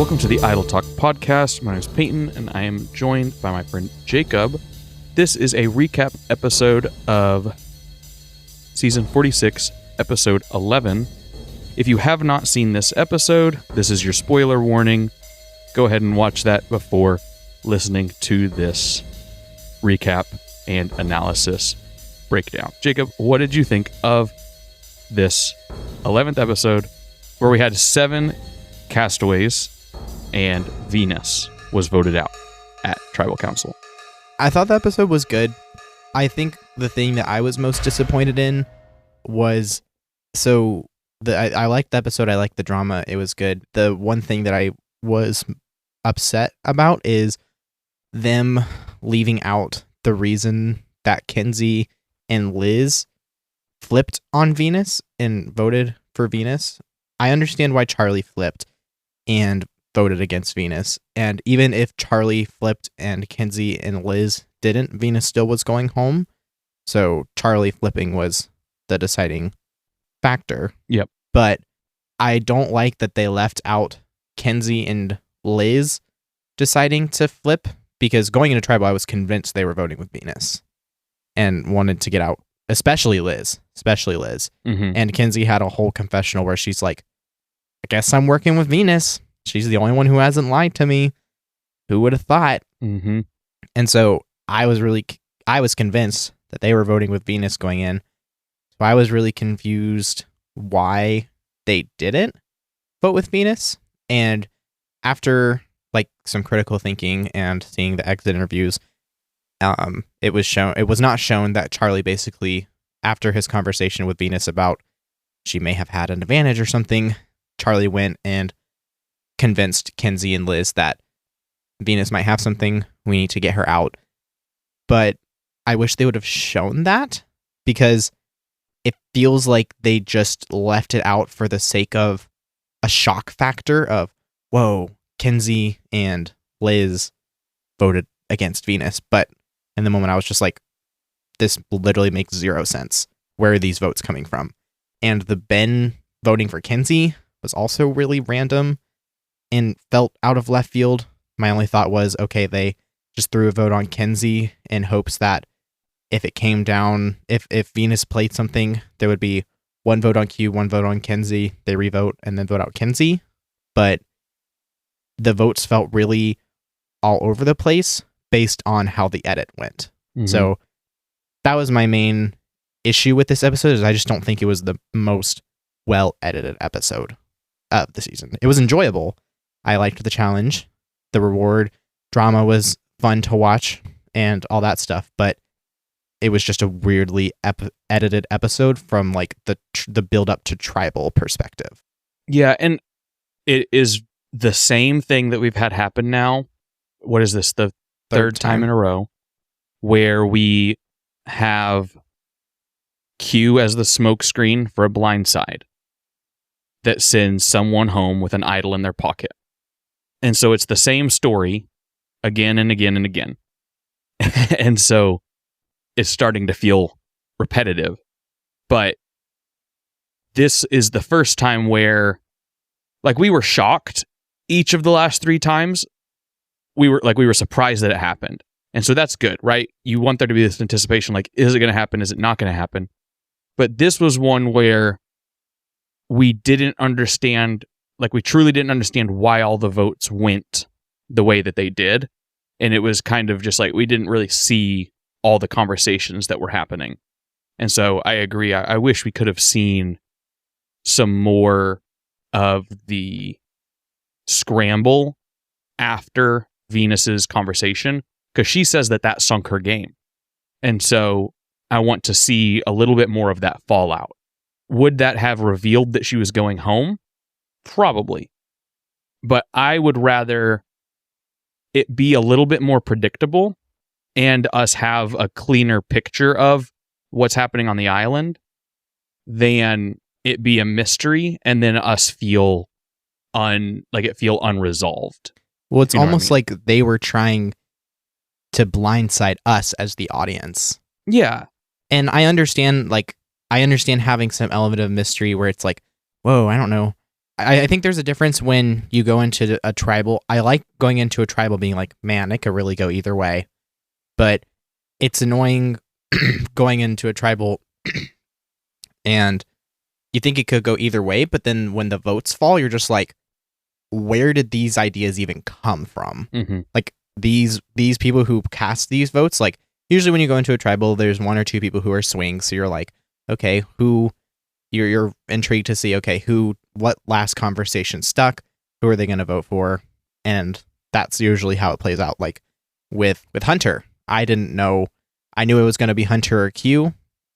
Welcome to the Idle Talk podcast. My name is Peyton, and I am joined by my friend Jacob. This is a recap episode of season 46, episode 11. If you have not seen this episode, this is your spoiler warning. Go ahead and watch that before listening to this recap and analysis breakdown. Jacob, what did you think of this 11th episode where we had 7 castaways and Venus was voted out at Tribal Council? I thought the episode was good. I think the thing that I was most disappointed in was, I liked the episode, I liked the drama, it was good. The one thing that I was upset about is them leaving out the reason that Kenzie and Liz flipped on Venus and voted for Venus. I understand why Charlie flipped and voted against Venus. And even if Charlie flipped and Kenzie and Liz didn't, Venus still was going home. So Charlie flipping was the deciding factor. Yep. But I don't like that they left out Kenzie and Liz deciding to flip, because going into Tribal, I was convinced they were voting with Venus and wanted to get out, especially Liz. Mm-hmm. And Kenzie had a whole confessional where she's like, I guess I'm working with Venus. She's the only one who hasn't lied to me. Who would have thought? Mm-hmm. And so I was convinced that they were voting with Venus going in. So I was really confused why they didn't vote with Venus. And after some critical thinking and seeing the exit interviews, it was not shown that Charlie basically, after his conversation with Venus about she may have had an advantage or something, Charlie went and convinced Kenzie and Liz that Venus might have something, we need to get her out. But I wish they would have shown that, because it feels like they just left it out for the sake of a shock factor of, whoa, Kenzie and Liz voted against Venus. But in the moment I was just like, this literally makes 0 sense. Where are these votes coming from? And the Ben voting for Kenzie was also really random and felt out of left field. My only thought was, okay, they just threw a vote on Kenzie in hopes that if it came down, if Venus played something, there would be 1 vote on Q, 1 vote on Kenzie, they revote and then vote out Kenzie. But the votes felt really all over the place based on how the edit went. Mm-hmm. So that was my main issue with this episode, is I just don't think it was the most well-edited episode of the season. It was enjoyable. I liked the challenge. The reward drama was fun to watch and all that stuff, but it was just a weirdly edited episode from the build up to Tribal perspective. Yeah, and it is the same thing that we've had happen now. What is this? The third time in a row where we have Q as the smoke screen for a blindside that sends someone home with an idol in their pocket. And so it's the same story again and again and again. And so it's starting to feel repetitive. But this is the first time where, we were shocked each of the last 3 times. We were surprised that it happened. And so that's good, right? You want there to be this anticipation, is it going to happen? Is it not going to happen? But this was one where we didn't understand, we truly didn't understand why all the votes went the way that they did. And it was kind of just we didn't really see all the conversations that were happening. And so I agree. I wish we could have seen some more of the scramble after Venus's conversation, because she says that sunk her game. And so I want to see a little bit more of that fallout. Would that have revealed that she was going home? Probably. But I would rather it be a little bit more predictable and us have a cleaner picture of what's happening on the island than it be a mystery and then us feel unresolved. Well, it's almost like they were trying to blindside us as the audience. Yeah. And I understand having some element of mystery where it's whoa, I don't know. I think there's a difference when you go into a tribal. I like going into a tribal being like, man, it could really go either way. But it's annoying going into a tribal and you think it could go either way, but then when the votes fall, you're just like, where did these ideas even come from? Mm-hmm. Like these people who cast these votes, like usually when you go into a tribal, there's one or two people who are swings. So you're like, okay, who you're intrigued to see, okay, what last conversation stuck? Who are they going to vote for? And that's usually how it plays out. Like with Hunter, I didn't know. I knew it was going to be Hunter or Q,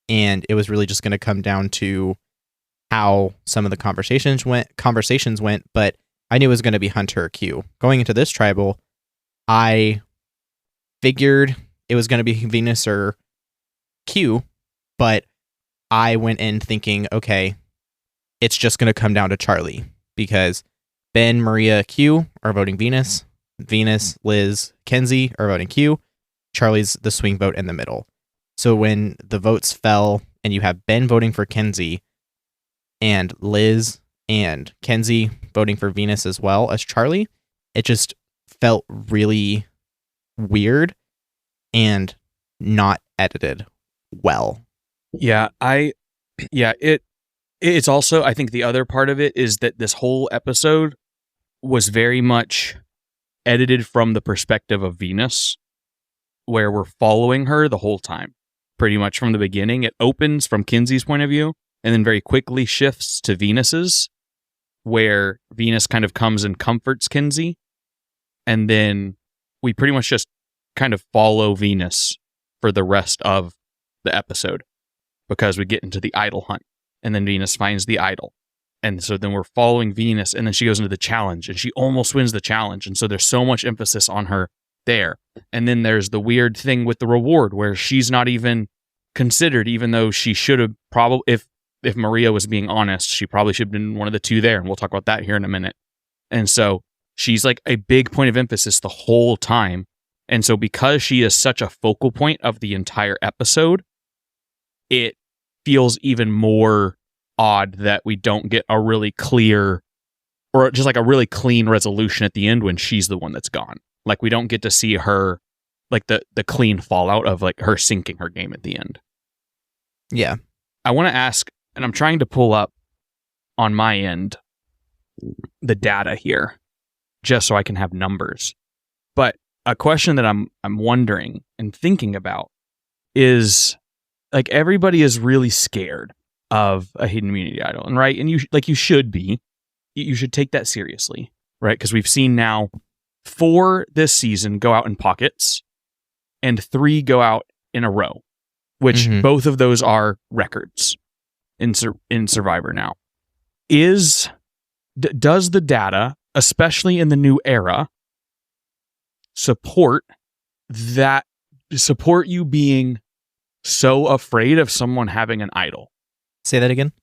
and it was really just going to come down to how some of the conversations went, but I knew it was going to be Hunter or Q. Going into this tribal, I figured it was going to be Venus or Q, but I went in thinking, okay, it's just going to come down to Charlie because Ben, Maria, Q are voting Venus. Venus, Liz, Kenzie are voting Q. Charlie's the swing vote in the middle. So when the votes fell and you have Ben voting for Kenzie and Liz and Kenzie voting for Venus as well as Charlie, it just felt really weird and not edited well. Yeah, it's also, I think the other part of it is that this whole episode was very much edited from the perspective of Venus, where we're following her the whole time. Pretty much from the beginning, it opens from Kenzie's point of view and then very quickly shifts to Venus's, where Venus kind of comes and comforts Kenzie. And then we pretty much just kind of follow Venus for the rest of the episode because we get into the idol hunt and then Venus finds the idol. And so then we're following Venus and then she goes into the challenge and she almost wins the challenge. And so there's so much emphasis on her there. And then there's the weird thing with the reward where she's not even considered, even though she should have probably, if Maria was being honest, she probably should have been one of the two there. And we'll talk about that here in a minute. And so she's like a big point of emphasis the whole time. And so because she is such a focal point of the entire episode, it feels even more odd that we don't get a really clear or just like a really clean resolution at the end when she's the one that's gone. Like we don't get to see her, like the clean fallout of like her sinking her game at the end. Yeah. I want to ask, and I'm trying to pull up on my end the data here just so I can have numbers. But a question that I'm wondering and thinking about is like everybody is really scared of a hidden immunity idol, and right, and you should be. You should take that seriously, right? Because we've seen now 4 this season go out in pockets, and 3 go out in a row, which both of those are records in Survivor now. Does the data, especially in the new era, support you being so afraid of someone having an idol? Say that again.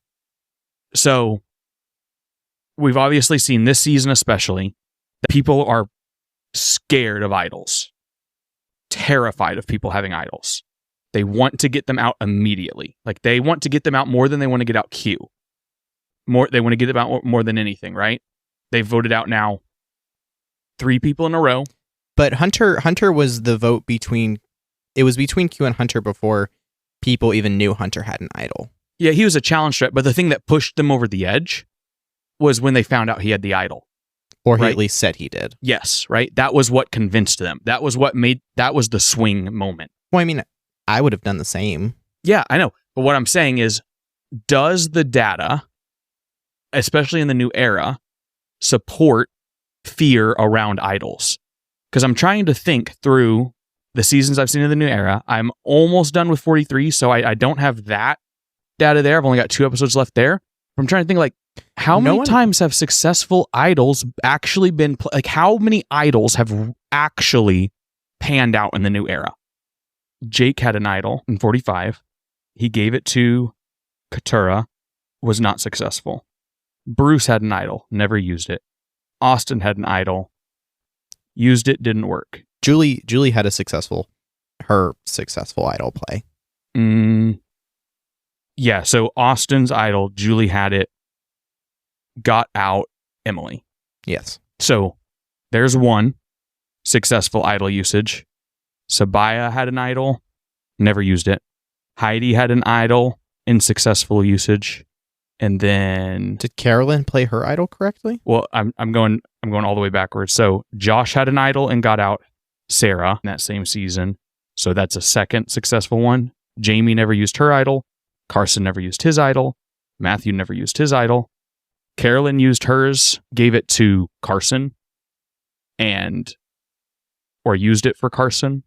So we've obviously seen this season especially that people are scared of idols, terrified of people having idols. They want to get them out immediately. Like they want to get them out more than they want to get out Q. They want to get them out more than anything, right? They've voted out now 3 people in a row. But Hunter was the vote between Q and Hunter before people even knew Hunter had an idol. Yeah, he was a challenge threat, but the thing that pushed them over the edge was when they found out he had the idol. Or he at least said he did. Yes, right? That was what convinced them. That was the swing moment. Well, I mean, I would have done the same. Yeah, I know. But what I'm saying is, does the data, especially in the new era, support fear around idols? Because I'm trying to think through the seasons I've seen in the new era. I'm almost done with 43, so I don't have that data there. I've only got 2 episodes left there. I'm trying to think, like, how many times have successful idols actually been, how many idols have actually panned out in the new era? Jake had an idol in 45. He gave it to Katura, was not successful. Bruce had an idol, never used it. Austin had an idol, used it, didn't work. Julie had her successful idol play. Yeah, so Austin's idol, Julie had it, got out Emily. Yes. So there's one successful idol usage. Sabaya had an idol, never used it. Heidi had an idol in successful usage. And then Did Carolyn play her idol correctly? well, I'm going all the way backwards. So Josh had an idol and got out Sarah in that same season. So that's a second successful one. Jamie never used her idol. Carson never used his idol. Matthew never used his idol. Carolyn used hers, gave it to Carson, or used it for Carson.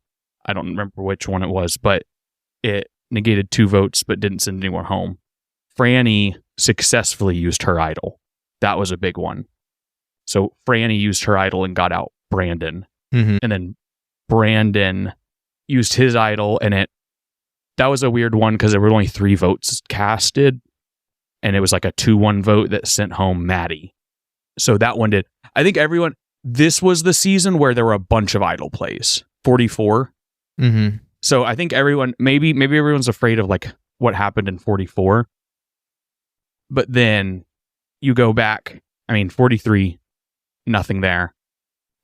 I don't remember which one it was, but it negated 2 votes, but didn't send anyone home. Franny successfully used her idol. That was a big one. So Franny used her idol and got out Brandon. Mm-hmm. And then Brandon used his idol, and that was a weird one because there were only 3 votes casted, and it was like a 2-1 vote that sent home Maddie. So that one did. I think this was the season where there were a bunch of idol plays. 44. Mm-hmm. So I think maybe everyone's afraid of like what happened in 44. But then you go back, 43, nothing there.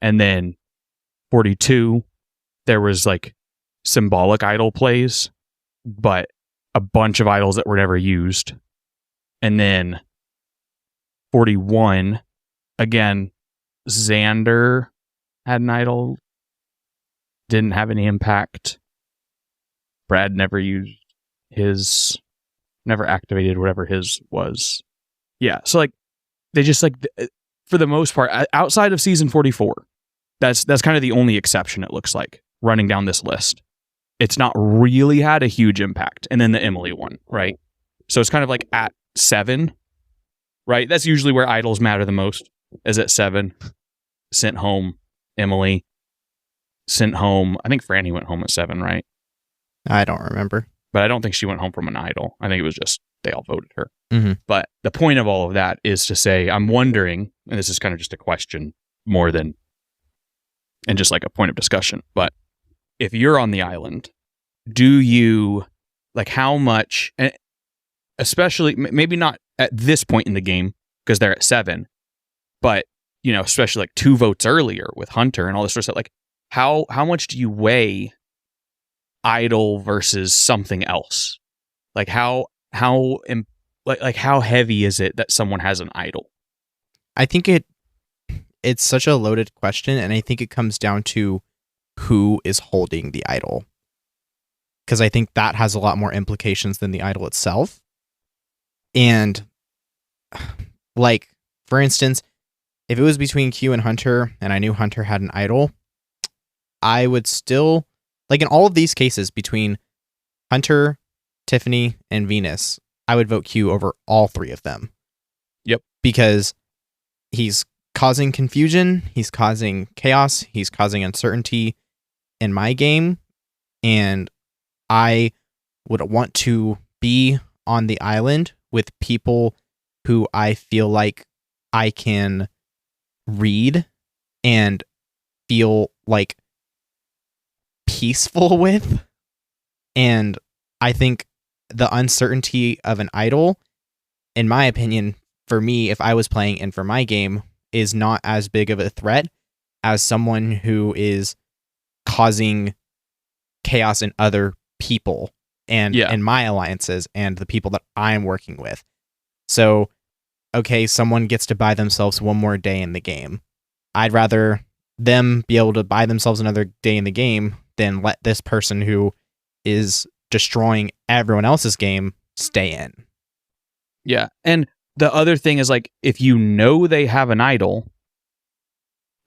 And then 42, there was like symbolic idol plays, but a bunch of idols that were never used. And then 41, again, Xander had an idol, didn't have any impact. Brad never used his, never activated whatever his was. Yeah, so like they just like for the most part outside of season 44, that's kind of the only exception it looks like running down this list. It's not really had a huge impact. And then the Emily one, right? So it's kind of like at 7, right? That's usually where idols matter the most, is at 7. Sent home Emily. Sent home, I think Franny went home at 7, right? I don't remember. But I don't think she went home from an idol. I think it was just they all voted her. Mm-hmm. But the point of all of that is to say, I'm wondering, and this is kind of just a question more than, and just like a point of discussion, but if you're on the island, do you, like how much, especially, maybe not at this point in the game, because they're at 7, but, especially like 2 votes earlier with Hunter and all this sort of stuff, like how much do you weigh idol versus something else? Like how heavy is it that someone has an idol? I think it's such a loaded question, and I think it comes down to who is holding the idol. Because I think that has a lot more implications than the idol itself. And like, for instance, if it was between Q and Hunter, and I knew Hunter had an idol, I would still, like in all of these cases between Hunter, Tiffany, and Venus, I would vote Q over all 3 of them. Yep. Because he's causing confusion, he's causing chaos, he's causing uncertainty in my game, and I would want to be on the island with people who I feel like I can read and feel like peaceful with. And I think the uncertainty of an idol, in my opinion, for me, if I was playing and for my game, is not as big of a threat as someone who is causing chaos in other people and in my alliances and the people that I'm working with. So, okay, someone gets to buy themselves one more day in the game. I'd rather them be able to buy themselves another day in the game than let this person who is destroying everyone else's game stay in. Yeah. And the other thing is, like, if you know they have an idol,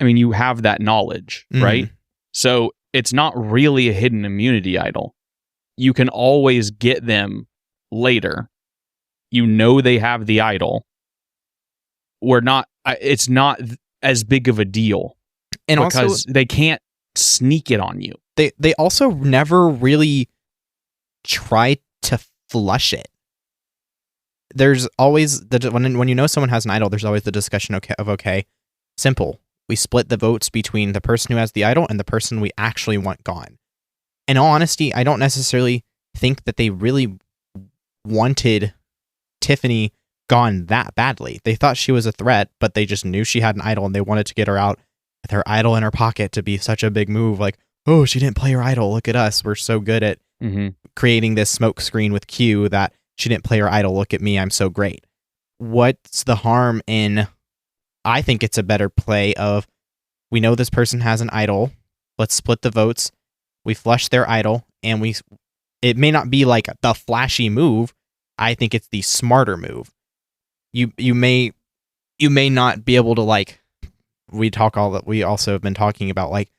you have that knowledge, right? So it's not really a hidden immunity idol. You can always get them later. You know they have the idol. It's not as big of a deal. And because also, they can't sneak it on you. They also never really try to flush it. There's always when you know someone has an idol, there's always the discussion of simple. We split the votes between the person who has the idol and the person we actually want gone. In all honesty, I don't necessarily think that they really wanted Tiffany gone that badly. They thought she was a threat, but they just knew she had an idol and they wanted to get her out with her idol in her pocket to be such a big move. Like, oh, she didn't play her idol. Look at us. We're so good at creating this smoke screen with Q that she didn't play her idol. Look at me. I'm so great. What's the harm in, I think it's a better play of, we know this person has an idol. Let's split the votes. We flush their idol and it may not be like the flashy move. I think it's the smarter move. You may not be able to, like, we also have been talking about like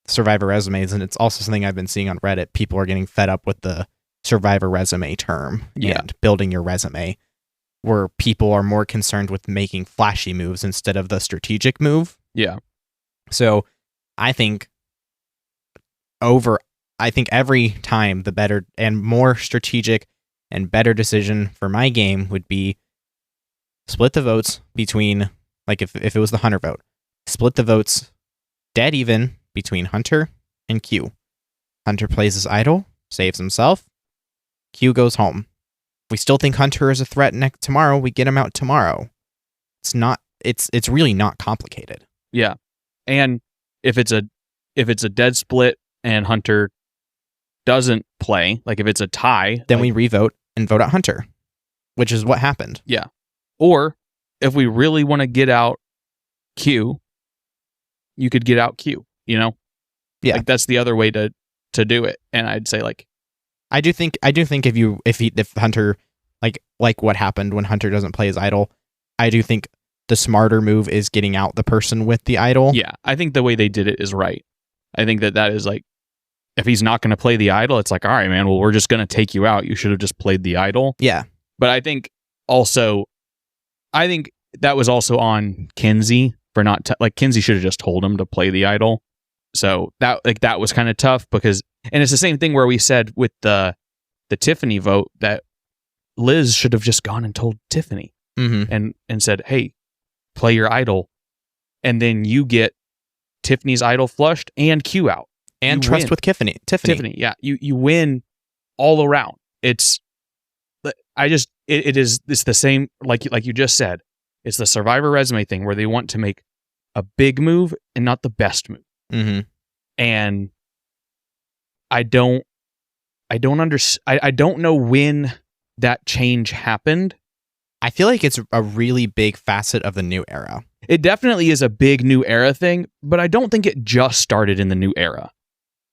Survivor resumes, and it's also something I've been seeing on Reddit. People are getting fed up with the Survivor resume term and building your resume, where people are more concerned with making flashy moves instead of the strategic move. Yeah. So I think every time the better and more strategic and better decision for my game would be split the votes between, like, if it was the Hunter vote, split the votes dead even between Hunter and Q. Hunter plays his idol, saves himself. Q goes home. We still think Hunter is a threat tomorrow. We get him out tomorrow. It's really not complicated. Yeah. And if it's a dead split and Hunter doesn't play, like if it's a tie, then we revote and vote out Hunter, which is what happened. Yeah. Or if we really want to get out Q, you could get out Q, you know? Yeah. Like that's the other way to do it. And I'd say, like, I do think if Hunter, like what happened when Hunter doesn't play his idol, I do think the smarter move is getting out the person with the idol. Yeah, I think the way they did it is right. I think that is like, if he's not going to play the idol, it's like, all right, man, well, we're just going to take you out. You should have just played the idol. Yeah. But I think that was also on Kenzie for not, like, Kenzie should have just told him to play the idol. So that was kind of tough because, and it's the same thing where we said with the Tiffany vote that Liz should have just gone and told Tiffany and said, hey, play your idol. And then you get Tiffany's idol flushed and Q out. And you trust win. With Tiffany. Yeah. You win all around. It's the same, like you just said, it's the Survivor resume thing where they want to make a big move and not the best move. Mm-hmm. And I don't know when that change happened. I feel like it's a really big facet of the new era. It definitely is a big new era thing, but I don't think it just started in the new era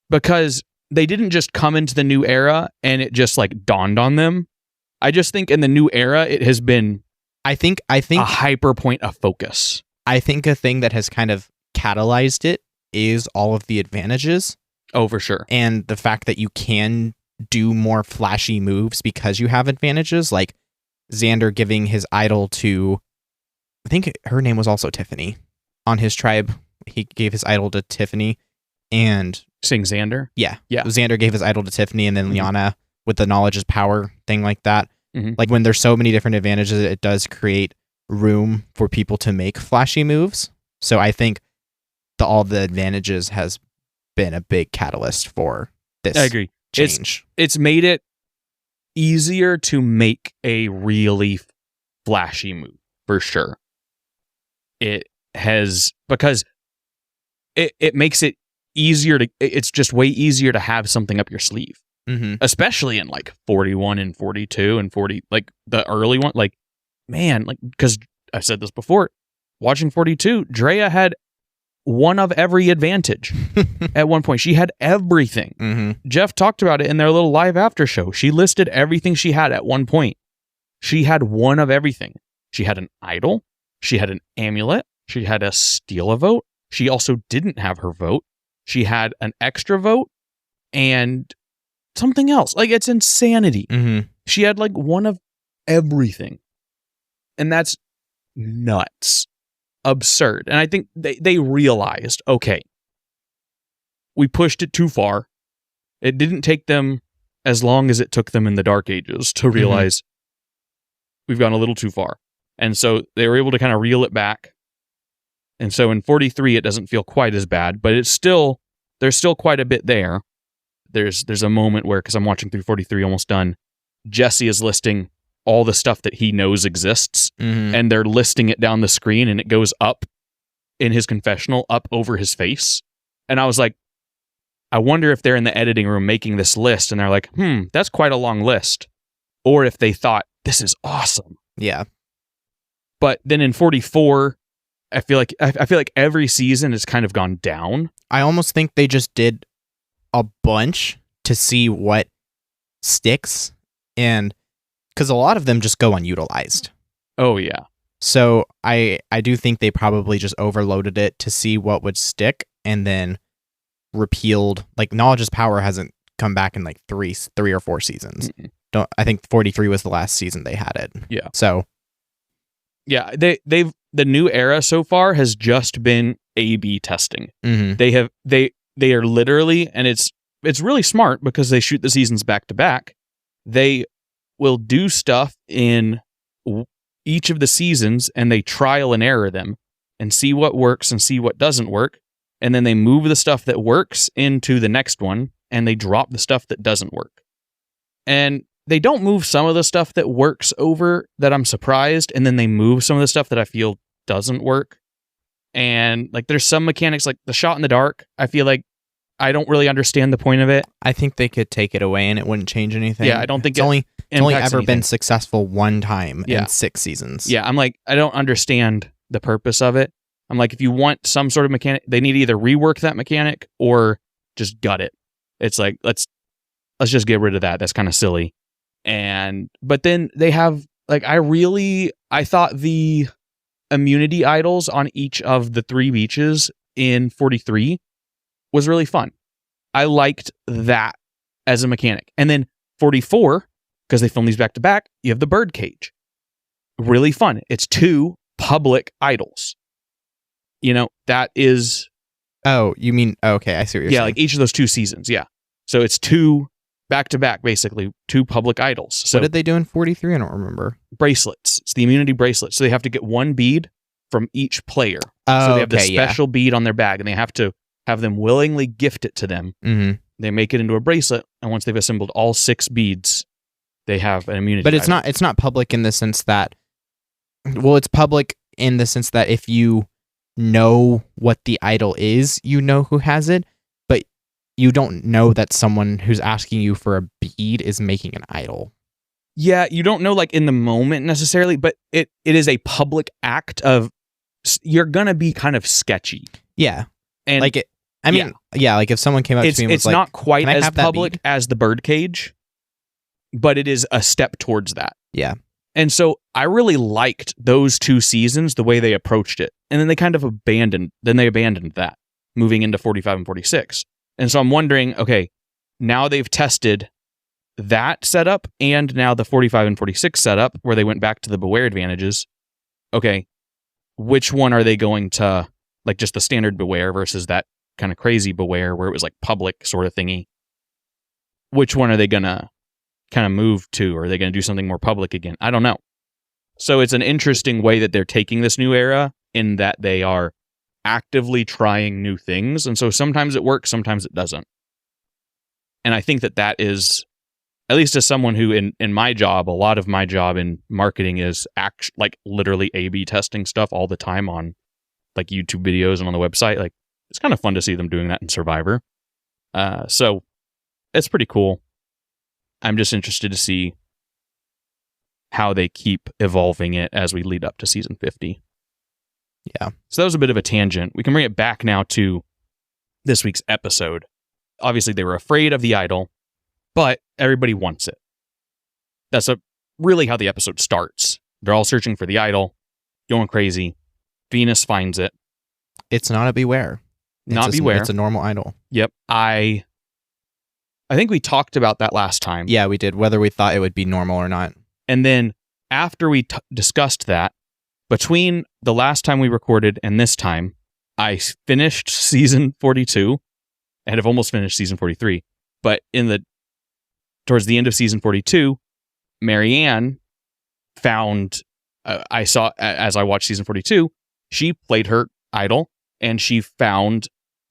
because they didn't just come into the new era and it just like dawned on them. I just think in the new era, it has been, I think a hyper point of focus. I think a thing that has kind of catalyzed it is all of the advantages. Oh, for sure. And the fact that you can do more flashy moves because you have advantages, like Xander giving his idol to, I think her name was also Tiffany. On his tribe, he gave his idol to Tiffany and... Saying Xander? Yeah. Xander gave his idol to Tiffany and then Liana with the knowledge is power thing like that. Mm-hmm. Like when there's so many different advantages, it does create room for people to make flashy moves. So I think all the advantages has been a big catalyst for this. I agree. Change. It's made it easier to make a really flashy move, for sure. It has, because it makes it easier it's just way easier to have something up your sleeve. Mm-hmm. Especially in like 41 and 42 and 40, like the early one, like, man, like, because I said this before, watching 42, Drea had one of every advantage at one point. She had everything. Mm-hmm. Jeff talked about it in their little live after show. She listed everything she had at one point. She had one of everything. She had an idol. She had an amulet. She had a steal a vote. She also didn't have her vote. She had an extra vote and something else. Like, it's insanity. Mm-hmm. She had like one of everything. And that's nuts. Absurd. And I think they realized, okay, we pushed it too far. It didn't take them as long as it took them in the Dark Ages to realize we've gone a little too far. And so they were able to kind of reel it back. And so in 43, it doesn't feel quite as bad, but there's still quite a bit there. There's a moment where, because I'm watching through 43, almost done, Jesse is listing all the stuff that he knows exists, and they're listing it down the screen, and it goes up in his confessional, up over his face. And I was like, I wonder if they're in the editing room making this list, and they're like, that's quite a long list. Or if they thought, this is awesome. Yeah. But then in 44, I feel like every season has kind of gone down. I almost think they just did a bunch to see what sticks, and because a lot of them just go unutilized. Oh yeah. So I do think they probably just overloaded it to see what would stick, and then repealed. Like, knowledge is power hasn't come back in like three or four seasons. I think 43 was the last season they had it. Yeah. So yeah, the new era so far has just been A/B testing. They are literally, and it's really smart because they shoot the seasons back to back. They will do stuff in each of the seasons, and they trial and error them and see what works and see what doesn't work. And then they move the stuff that works into the next one, and they drop the stuff that doesn't work. And they don't move some of the stuff that works over that I'm surprised, and then they move some of the stuff that I feel doesn't work. And like, there's some mechanics like the shot in the dark. I feel like I don't really understand the point of it. I think they could take it away and it wouldn't change anything. Yeah, I don't think it's only ever anything. been successful one time in 6 seasons. Yeah, I'm like, I don't understand the purpose of it. I'm like, if you want some sort of mechanic, they need to either rework that mechanic or just gut it. It's like, let's just get rid of that. That's kind of silly. But then they have, like, I thought the immunity idols on each of the 3 beaches in 43 was really fun. I liked that as a mechanic. And then 44, because they film these back to back, you have the bird cage. Really fun. It's 2 public idols. You know, that is... Oh, you mean... Okay, I see what you're saying. Yeah, like each of those 2 seasons, yeah. So it's 2 back-to-back, basically, 2 public idols. So what did they do in 43? I don't remember. Bracelets. It's the immunity bracelet. So they have to get 1 bead from each player. Oh, so they have the okay, special bead on their bag, and they have to have them willingly gift it to them. They make it into a bracelet, and once they've assembled all 6 beads, they have an immunity But it's item. it's not public in the sense that... Well, it's public in the sense that if you know what the idol is, you know who has it, but you don't know that someone who's asking you for a bead is making an idol. Yeah, you don't know like in the moment necessarily, but it is a public act of, you're gonna be kind of sketchy. Yeah. And like like if someone came up to me and was it's like, not quite "Can I as have that public bead?" as the birdcage, but it is a step towards that. Yeah. And so I really liked those 2 seasons, the way they approached it. And then they kind of abandoned that, moving into 45 and 46. And so I'm wondering, okay, now they've tested that setup and now the 45 and 46 setup where they went back to the beware advantages. Okay, which one are they going to, like just the standard beware versus that kind of crazy beware where it was like public sort of thingy? Which one are they going to kind of move to? Or are they going to do something more public again? I don't know. So it's an interesting way that they're taking this new era in that they are actively trying new things. And so sometimes it works, sometimes it doesn't. And I think that is, at least as someone who in my job, a lot of my job in marketing is like literally A/B testing stuff all the time on like YouTube videos and on the website. Like, it's kind of fun to see them doing that in Survivor. So it's pretty cool. I'm just interested to see how they keep evolving it as we lead up to season 50. Yeah. So that was a bit of a tangent. We can bring it back now to this week's episode. Obviously, they were afraid of the idol, but everybody wants it. That's really how the episode starts. They're all searching for the idol, going crazy. Venus finds it. It's not a beware. Beware. It's a normal idol. Yep. I think we talked about that last time. Yeah, we did, whether we thought it would be normal or not. And then after we discussed that, between the last time we recorded and this time, I finished season 42 and have almost finished season 43. But towards the end of season 42, Marianne found, I saw as I watched season 42, she played her idol and she found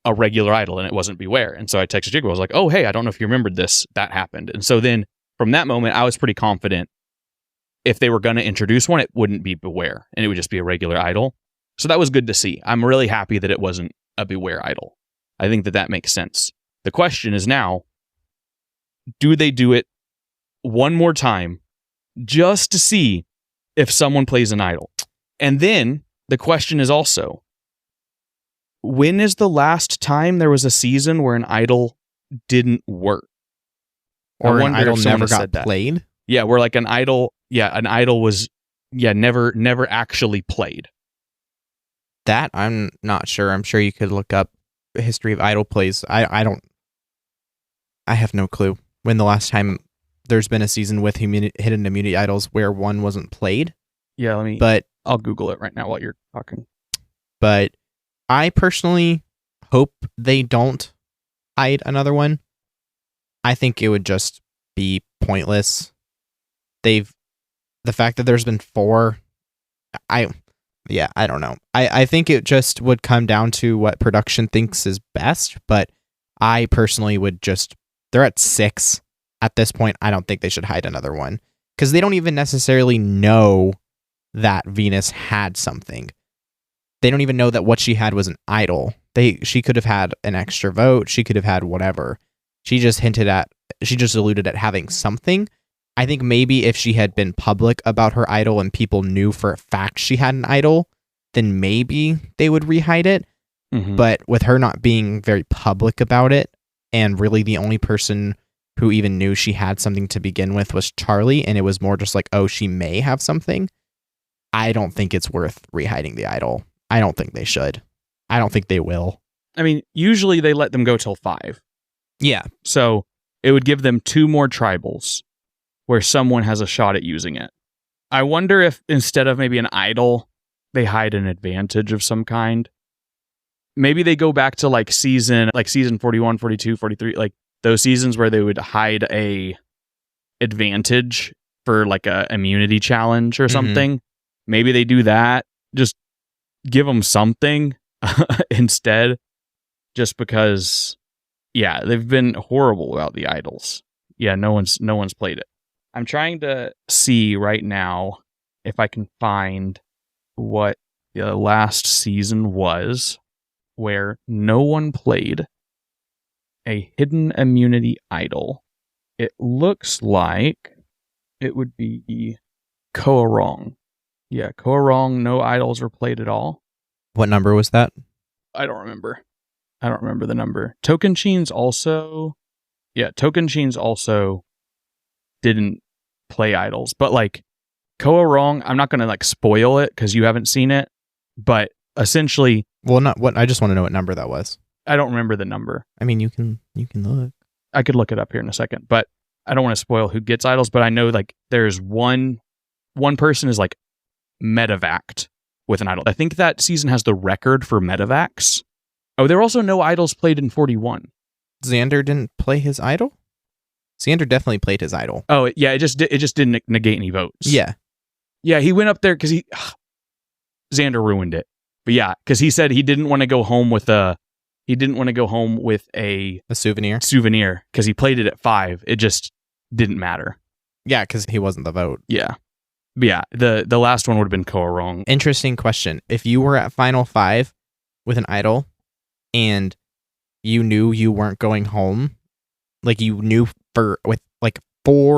a regular idol and it wasn't Beware. And so I texted Jacob. I was like, oh, hey, I don't know if you remembered this. That happened. And so then from that moment, I was pretty confident if they were going to introduce one, it wouldn't be Beware, and it would just be a regular idol. So that was good to see. I'm really happy that it wasn't a Beware idol. I think that makes sense. The question is now, do they do it one more time just to see if someone plays an idol? And then the question is also, when is the last time there was a season where an idol didn't work? Or an idol never got played? Yeah, where like an idol was never actually played. That I'm not sure. I'm sure you could look up a history of idol plays. I have no clue when the last time there's been a season with hidden immunity idols where one wasn't played. Yeah, I'll Google it right now while you're talking. But I personally hope they don't hide another one. I think it would just be pointless. The fact that there's been 4, I don't know. I think it just would come down to what production thinks is best, but I personally would they're at 6 at this point. I don't think they should hide another one because they don't even necessarily know that Venus had something. They don't even know that what she had was an idol. She could have had an extra vote. She could have had whatever. She just alluded at having something. I think maybe if she had been public about her idol and people knew for a fact she had an idol, then maybe they would rehide it. Mm-hmm. But with her not being very public about it, and really the only person who even knew she had something to begin with was Charlie, and it was more just like, oh, she may have something, I don't think it's worth rehiding the idol. I don't think they should. I don't think they will. I mean, usually they let them go till 5. Yeah. So it would give them 2 more tribals where someone has a shot at using it. I wonder if instead of maybe an idol, they hide an advantage of some kind. Maybe they go back to like season 41, 42, 43, like those seasons where they would hide a advantage for like a immunity challenge or something. Mm-hmm. Maybe they do that. Just give them something instead, just because, yeah, they've been horrible about the idols. Yeah, no one's played it. I'm trying to see right now if I can find what the last season was where no one played a hidden immunity idol. It looks like it would be Koorong. Yeah, Koorong, no idols were played at all. What number was that? I don't remember the number. Tocantins also didn't play idols, but like Koorong, I'm not going to like spoil it because you haven't seen it, but essentially, well, not what I just want to know what number that was. I don't remember the number. I mean, you can look. I could look it up here in a second, but I don't want to spoil who gets idols, but I know like there's one person is like medevaced with an idol. I think that season has the record for medevacs. Oh, there were also no idols played in 41. Xander didn't play his idol? Xander definitely played his idol. Oh, yeah, it just didn't negate any votes. Yeah. Yeah, he went up there because Xander ruined it. But yeah, because he said he didn't want to go home with a souvenir because he played it at 5. It just didn't matter. Yeah, because he wasn't the vote. Yeah. But yeah, the last one would have been Koorong. Interesting question. If you were at Final 5 with an idol and you knew you weren't going home, like you knew for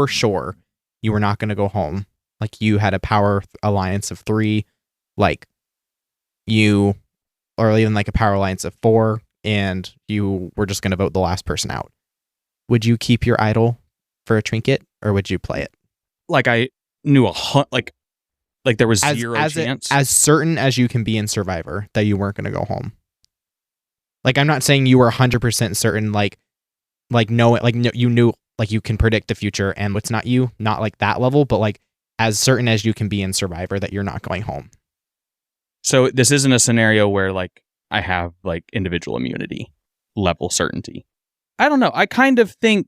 sure you were not going to go home, like you had a power alliance of 3, like you, or even like a power alliance of 4, and you were just going to vote the last person out, would you keep your idol for a trinket or would you play it? Like I knew like there was zero chance. As certain as you can be in Survivor that you weren't going to go home. Like I'm not saying you were 100% certain, you knew, like you can predict the future and what's not you, not like that level, but like as certain as you can be in Survivor that you're not going home. So this isn't a scenario where like I have like individual immunity level certainty. I don't know. I kind of think,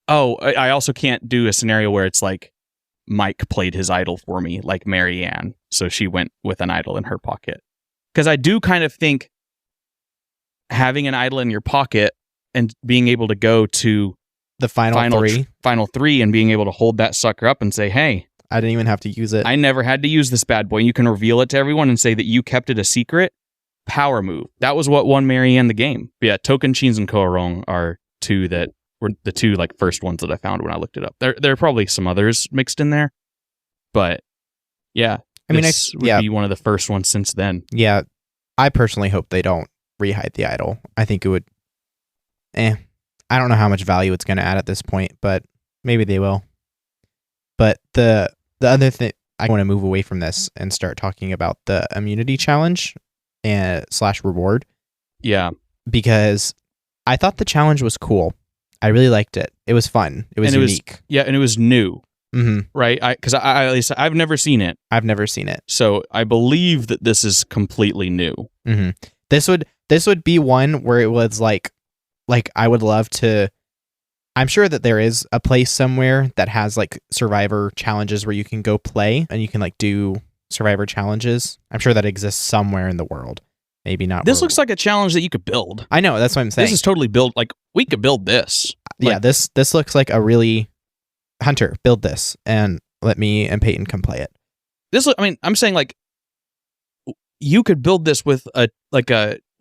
I also can't do a scenario where it's like Mike played his idol for me, like Marianne. So she went with an idol in her pocket. Because I do kind of think having an idol in your pocket and being able to go to the final 3 and being able to hold that sucker up and say, hey, I didn't even have to use it. I never had to use this bad boy. You can reveal it to everyone and say that you kept it a secret. Power move. That was what won Marianne the game. But yeah, Tocantins and Koorong are two that were the two like first ones that I found when I looked it up. There are probably some others mixed in there, but yeah, I mean, this would be one of the first ones since then. Yeah, I personally hope they don't rehide the idol. I think it would. I don't know how much value it's going to add at this point, but maybe they will. But the other thing, I want to move away from this and start talking about the immunity challenge and / reward. Yeah, because I thought the challenge was cool. I really liked it. It was fun. It was unique. And it was new. Mm-hmm. Right? Because I at least I've never seen it. I've never seen it. So I believe that this is completely new. Mm-hmm. This would be one where it was like I would love to. I'm sure that there is a place somewhere that has like Survivor challenges where you can go play and you can like do Survivor challenges. I'm sure that exists somewhere in the world. Maybe not. This looks like a challenge that you could build. I know. That's what I'm saying. This is totally built. Like we could build this. Yeah. This looks like a really Hunter build this and let me and Peyton come play it. I'm saying like you could build this with a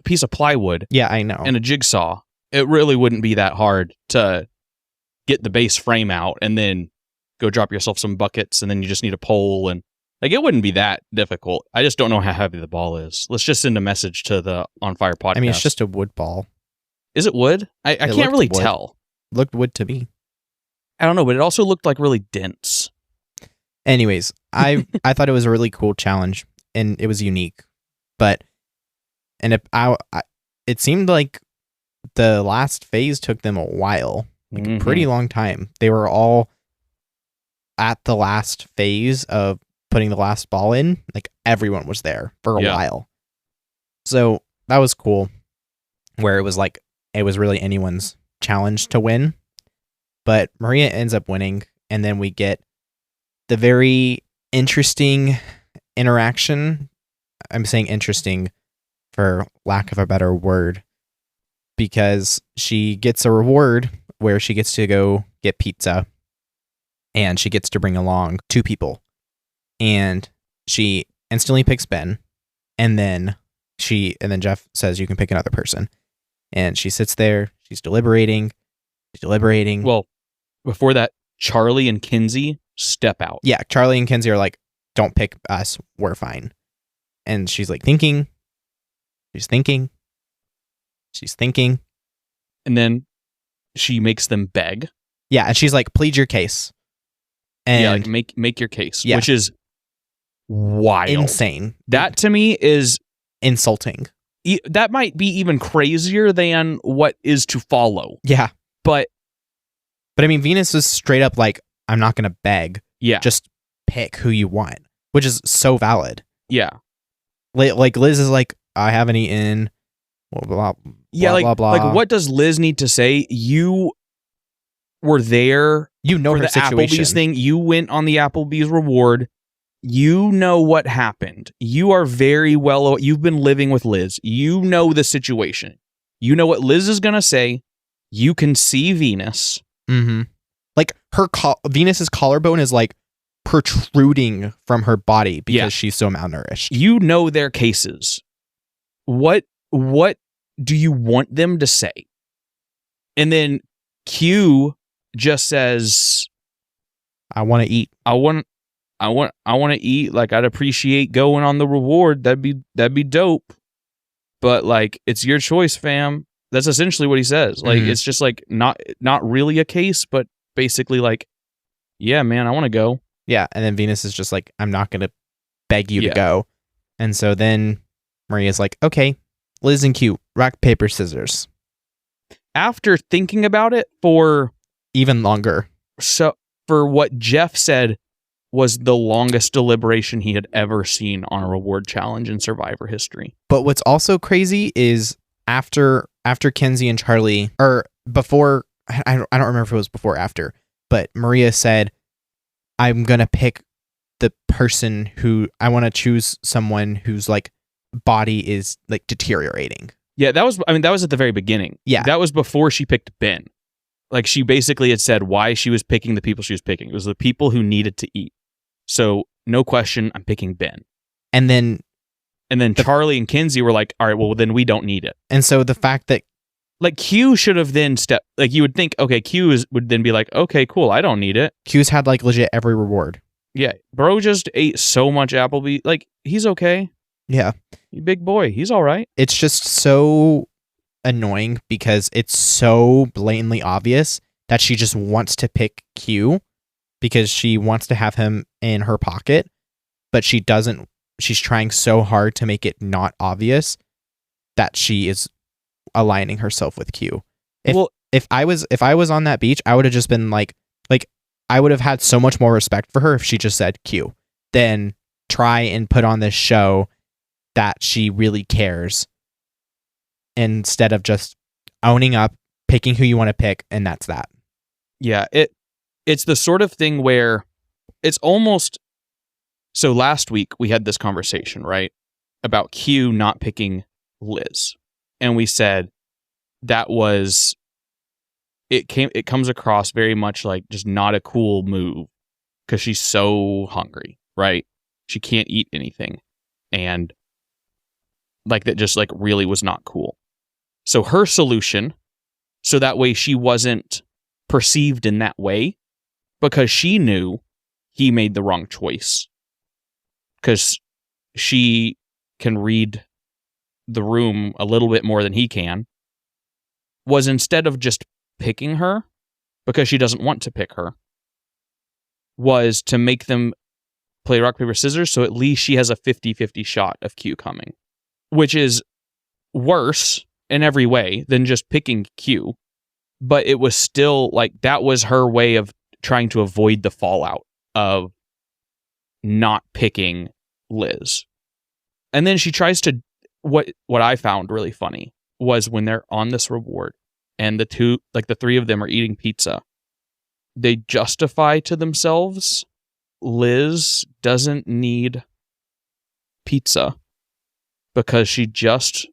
piece of plywood. Yeah, I know. And a jigsaw. It really wouldn't be that hard to get the base frame out and then go drop yourself some buckets and then you just need a pole and like it wouldn't be that difficult. I just don't know how heavy the ball is. Let's just send a message to the On Fire podcast. I mean, it's just a wood ball. Is it wood? I can't really tell. Looked wood to me. I don't know, but it also looked like really dense. Anyways, I thought it was a really cool challenge and it was unique. But it seemed like the last phase took them a while, like a pretty long time. They were all at the last phase of putting the last ball in. Like everyone was there for a while. So that was cool. Where it was like, it was really anyone's challenge to win. But Maria ends up winning. And then we get the very interesting interaction. I'm saying interesting for lack of a better word. Because she gets a reward where she gets to go get pizza. And she gets to bring along 2 people. And she instantly picks Ben. And then Jeff says you can pick another person. And she sits there. She's deliberating. Well, before that, Charlie and Kenzie step out. Yeah, Charlie and Kenzie are like, don't pick us. We're fine. And she's like thinking. She's thinking. And then she makes them beg. Yeah, and she's like, plead your case. And like make your case, which is wild. Insane. That to me is insulting. That might be even crazier than what is to follow. Yeah. But I mean, Venus is straight up like, I'm not going to beg. Yeah. Just pick who you want, which is so valid. Yeah. Like Liz is like, I haven't eaten. Blah, blah, blah. Like, what does Liz need to say? You were there. You know for her the situation. Applebee's thing. You went on the Applebee's reward. You know what happened. You are very well. You've been living with Liz. You know the situation. You know what Liz is gonna say. You can see Venus. Mm-hmm. Like Venus's collarbone is like protruding from her body because she's so malnourished. You know their cases. What do you want them to say? And then Q just says, I want to eat. I want to eat. Like, I'd appreciate going on the reward. That'd be dope. But like, it's your choice, fam. That's essentially what he says. Like, it's just like not really a case, but basically like, yeah, man, I want to go. Yeah. And then Venus is just like, I'm not going to beg you to go. And so then Maria's like, okay, Liz and Q, rock, paper, scissors. After thinking about it for even longer. So for what Jeff said was the longest deliberation he had ever seen on a reward challenge in Survivor history. But what's also crazy is after Kenzie and Charlie, or before, I don't remember if it was before or after, but Maria said, I'm going to pick the person who, I want to choose someone whose like body is like deteriorating. Yeah, that was at the very beginning. Yeah. That was before she picked Ben. Like, she basically had said why she was picking the people she was picking. It was the people who needed to eat. So no question, I'm picking Ben. And then Charlie and Kenzie were like, all right, well, then we don't need it. And so the fact that like Q should have then like you would think, okay, would then be like, okay, cool, I don't need it. Q's had like legit every reward. Yeah, bro just ate so much Applebee. Like, he's okay. Yeah. Big boy, he's all right. It's just so annoying because it's so blatantly obvious that she just wants to pick Q because she wants to have him in her pocket, but she doesn't. She's trying so hard to make it not obvious that she is aligning herself with Q. If I was on that beach, I would have just been like I would have had so much more respect for her if she just said Q than try and put on this show that she really cares instead of just owning up, picking who you want to pick, and that's that. Yeah, it's the sort of thing where it's almost. So last week we had this conversation, right, about Q not picking Liz, and we said that was it comes across very much like just not a cool move because she's so hungry, right? She can't eat anything, and like that just like really was not cool. So her solution, so that way she wasn't perceived in that way, because she knew he made the wrong choice. Because she can read the room a little bit more than he can, was instead of just picking her, because she doesn't want to pick her, was to make them play rock, paper, scissors, so at least she has a 50-50 shot of Q coming. Which is worse in every way than just picking Q. But it was still, like, that was her way of trying to avoid the fallout of not picking Liz. And then she tries to, what I found really funny was when they're on this reward and the three of them are eating pizza, they justify to themselves Liz doesn't need pizza because she just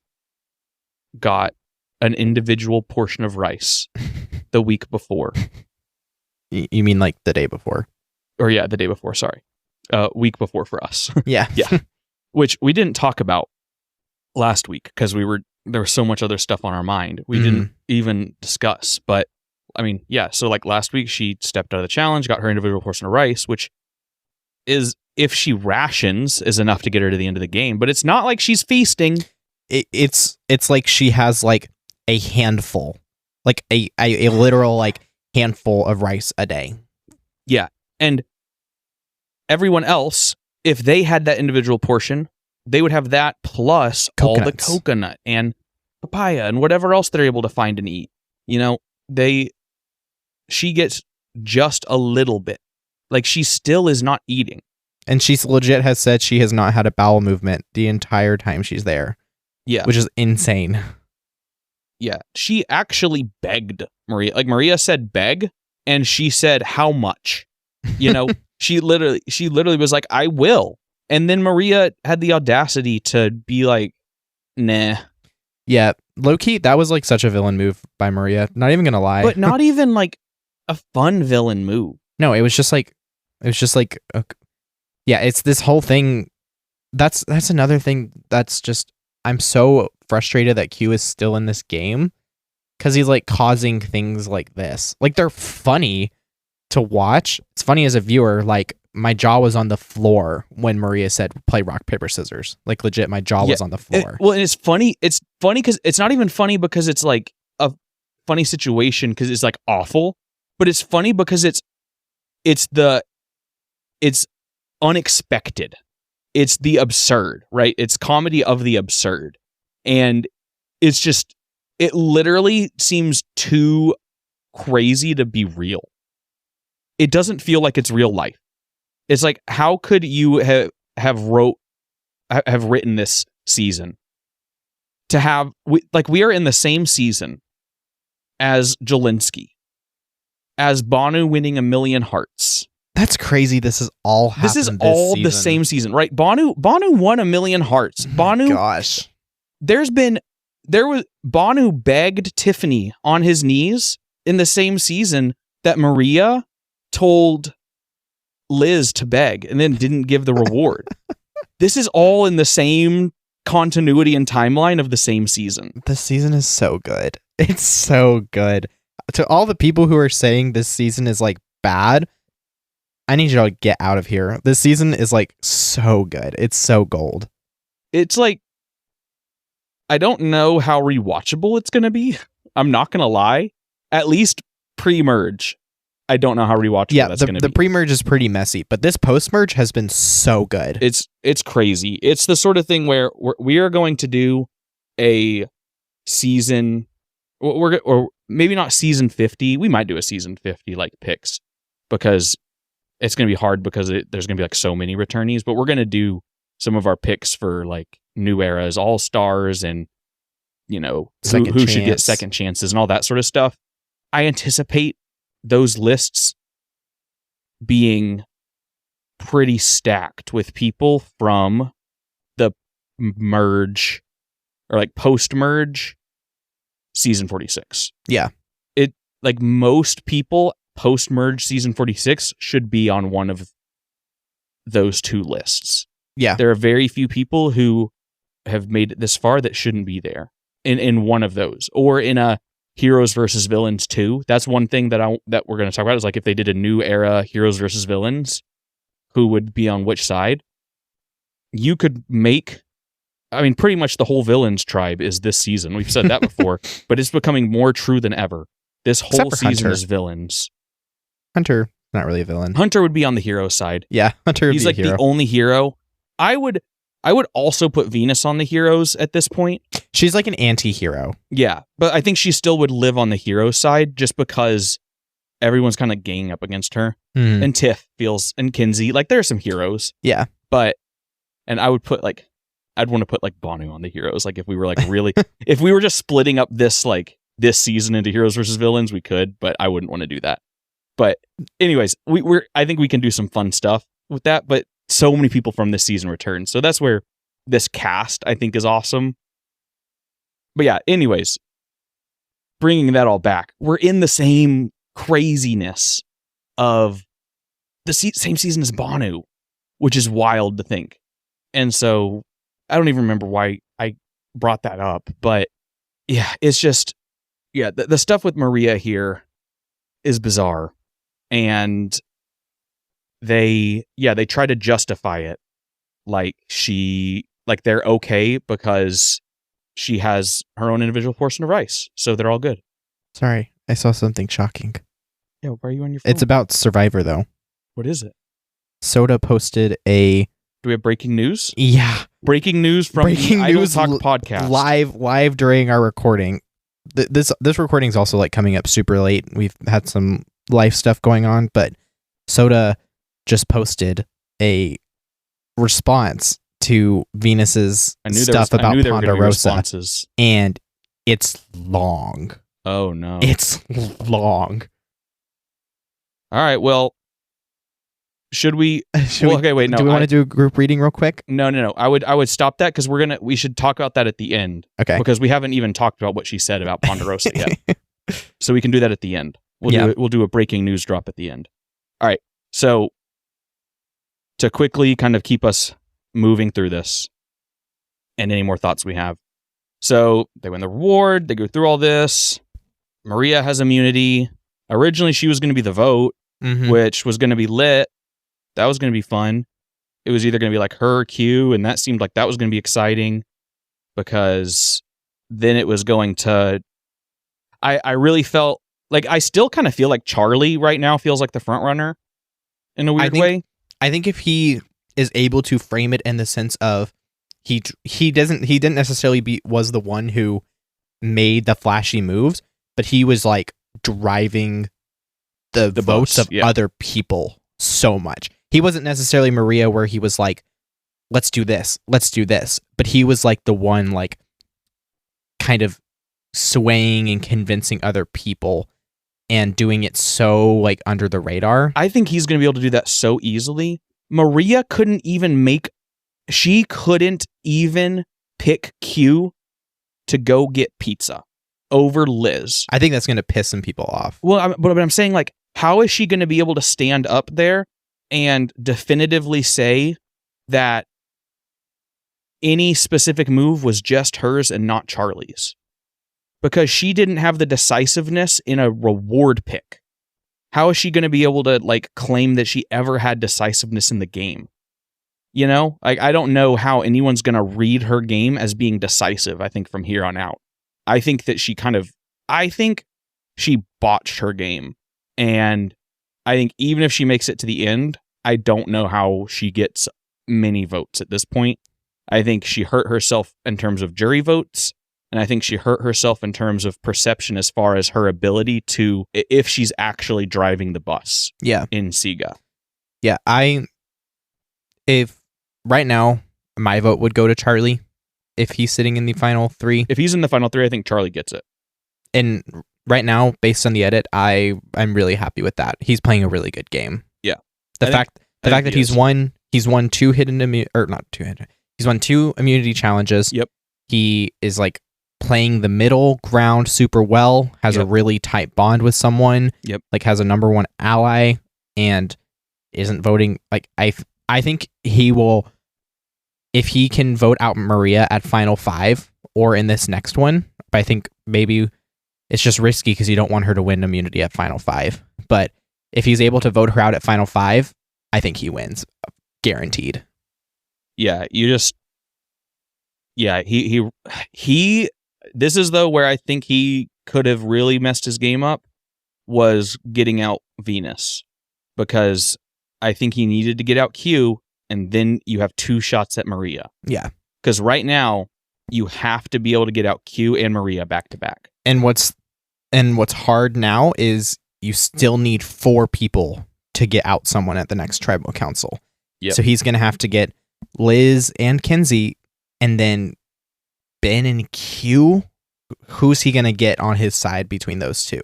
got an individual portion of rice the week before. You mean like the day before? Or yeah, the day before, sorry. Week before for us. Yeah. Yeah. Which we didn't talk about last week because there was so much other stuff on our mind. We didn't even discuss. But I mean, yeah, so like last week she stepped out of the challenge, got her individual portion of rice, which is, if she rations, is enough to get her to the end of the game. But it's not like she's feasting. It's like she has like a handful, like a literal like handful of rice a day. Yeah. And everyone else, if they had that individual portion, they would have that plus Coconuts. All the coconut and papaya and whatever else they're able to find and eat. You know, she gets just a little bit. Like, she still is not eating. And she's legit has said she has not had a bowel movement the entire time she's there. Yeah. Which is insane. Yeah. She actually begged Maria. Like, Maria said beg, and she said how much? You know, she literally was like, I will. And then Maria had the audacity to be like, nah. Yeah. Low-key, that was like such a villain move by Maria. Not even gonna lie. But not even like a fun villain move. No, it was just like yeah, it's this whole thing. That's another thing that's just, I'm so frustrated that Q is still in this game because he's like causing things like this. Like, they're funny to watch. It's funny as a viewer. Like, my jaw was on the floor when Maria said play rock, paper, scissors. Like, legit, my jaw was on the floor. And it's funny. It's funny because it's not even funny because it's like a funny situation because it's like awful, but it's funny because it's unexpected. It's the absurd, right? It's comedy of the absurd. And it's just, it literally seems too crazy to be real. It doesn't feel like it's real life. It's like, how could you have written this season to have, we are in the same season as Jelinski, as Banu winning 1 million hearts. That's crazy. This is all happened this is all season. The same season, right? Banu won 1 million hearts. Banu, gosh, there was Banu begged Tiffany on his knees in the same season that Maria told Liz to beg and then didn't give the reward. This is all in the same continuity and timeline of the same season. This season is so good. It's so good. To all the people who are saying this season is like bad, I need you to get out of here. This season is like so good. It's so gold. It's like, I don't know how rewatchable it's going to be. I'm not going to lie. At least pre-merge, I don't know how rewatchable that's going to be. The pre-merge is pretty messy, but this post-merge has been so good. It's crazy. It's the sort of thing where we are going to do a season, or maybe not season 50. We might do a season 50 like picks, because it's going to be hard because there's going to be like so many returnees, but we're going to do some of our picks for like new eras, all stars, and who should get second chances and all that sort of stuff. I anticipate those lists being pretty stacked with people from the merge or like post-merge season 46. Yeah. It like most people post-merge season 46 should be on one of those two lists. Yeah. There are very few people who have made it this far that shouldn't be there in one of those, or in a Heroes versus Villains 2. That's one thing that we're going to talk about, is like if they did a new era Heroes versus Villains, who would be on which side. You could make, I mean, pretty much the whole Villains tribe is this season. We've said that before, but it's becoming more true than ever. This whole season is villains. Hunter, not really a villain. Hunter would be on the hero side. Yeah, Hunter would be He's like the only hero. I would also put Venus on the heroes at this point. She's like an anti-hero. Yeah, but I think she still would live on the hero side just because everyone's kind of ganging up against her. Mm. And Tiff feels, and Kenzie, like there are some heroes. Yeah. And I would put like, I'd want to put like Banu on the heroes. Like if we were like really, if we were just splitting up this season into heroes versus villains, we could, but I wouldn't want to do that. But anyways, I think we can do some fun stuff with that, but so many people from this season return. So that's where this cast, I think, is awesome. But yeah, anyways, bringing that all back, we're in the same craziness of the same season as Banu, which is wild to think. And so I don't even remember why I brought that up, but yeah, it's just, yeah, the stuff with Maria here is bizarre. And they try to justify it like they're okay because she has her own individual portion of rice, so they're all good. Sorry, I saw something shocking. Yeah, why are you on your phone? It's about Survivor, though. What is it? Soda posted a... Do we have breaking news? Yeah. Breaking news from the Idle Talk podcast. Live during our recording. This recording is also like coming up super late. We've had some life stuff going on, but Soda just posted a response to Venus's stuff about Ponderosa, and it's long. Oh no, it's long. All right, well, should we? Okay, wait, no. Do we want to do a group reading real quick? No. I would stop that because we should talk about that at the end. Okay, because we haven't even talked about what she said about Ponderosa yet, so we can do that at the end. We'll do a breaking news drop at the end. All right, so to quickly kind of keep us moving through this and any more thoughts we have. So they win the reward, they go through all this. Maria has immunity. Originally she was going to be the vote, which was going to be lit. That was going to be fun. It was either going to be like her or Q, and that seemed like that was going to be exciting because then it was going to... I really felt like, I still kind of feel like Charlie right now feels like the front runner in a weird way. I think if he is able to frame it in the sense of he didn't necessarily was the one who made the flashy moves, but he was like driving the votes of other people so much. He wasn't necessarily Maria where he was like, let's do this, but he was like the one like kind of swaying and convincing other people and doing it so like under the radar. I think he's going to be able to do that so easily. Maria couldn't even pick Q to go get pizza over Liz. I think that's going to piss some people off. Well, but I'm saying, like, how is she going to be able to stand up there and definitively say that any specific move was just hers and not Charlie's, because she didn't have the decisiveness in a reward pick. How is she going to be able to like claim that she ever had decisiveness in the game? You know, like I don't know how anyone's going to read her game as being decisive. I think from here on out, I think that I think she botched her game, and I think even if she makes it to the end, I don't know how she gets many votes at this point. I think she hurt herself in terms of jury votes, and I think she hurt herself in terms of perception as far as her ability to, if she's actually driving the bus. Yeah. In Sega. Yeah, if right now my vote would go to Charlie if he's sitting in the final 3. If he's in the final 3, I think Charlie gets it. And right now, based on the edit, I'm really happy with that. He's playing a really good game. Yeah. The fact that he's won 2 hidden immunity, or not 2 hidden. He's won 2 immunity challenges. Yep. He is like playing the middle ground super well, has a really tight bond with someone. Yep. Like has a number 1 ally and isn't voting. Like I think he will, if he can vote out Maria at final 5 or in this next one. But I think maybe it's just risky because you don't want her to win immunity at final 5. But if he's able to vote her out at final 5, I think he wins, guaranteed. Yeah, he this is though where I think he could have really messed his game up, was getting out Venus, because I think he needed to get out Q, and then you have 2 shots at Maria. Yeah. Because right now you have to be able to get out Q and Maria back to back. And what's hard now is you still need 4 people to get out someone at the next tribal council. Yep. So he's going to have to get Liz and Kenzie, and then Ben and Q. Who's he going to get on his side between those 2?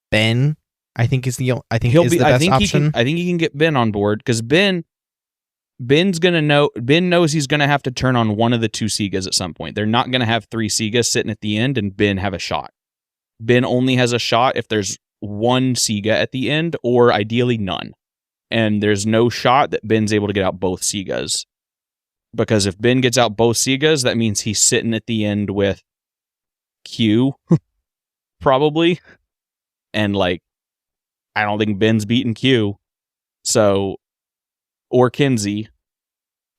Ben, I think is the best option. I think he can get Ben on board, because Ben knows he's going to have to turn on one of the 2 Segas at some point. They're not going to have 3 Segas sitting at the end and Ben have a shot. Ben only has a shot if there's 1 Sega at the end, or ideally none. And there's no shot that Ben's able to get out both Segas. Because if Ben gets out both Segas, that means he's sitting at the end with Q, probably. And like, I don't think Ben's beating Q. So, or Kenzie,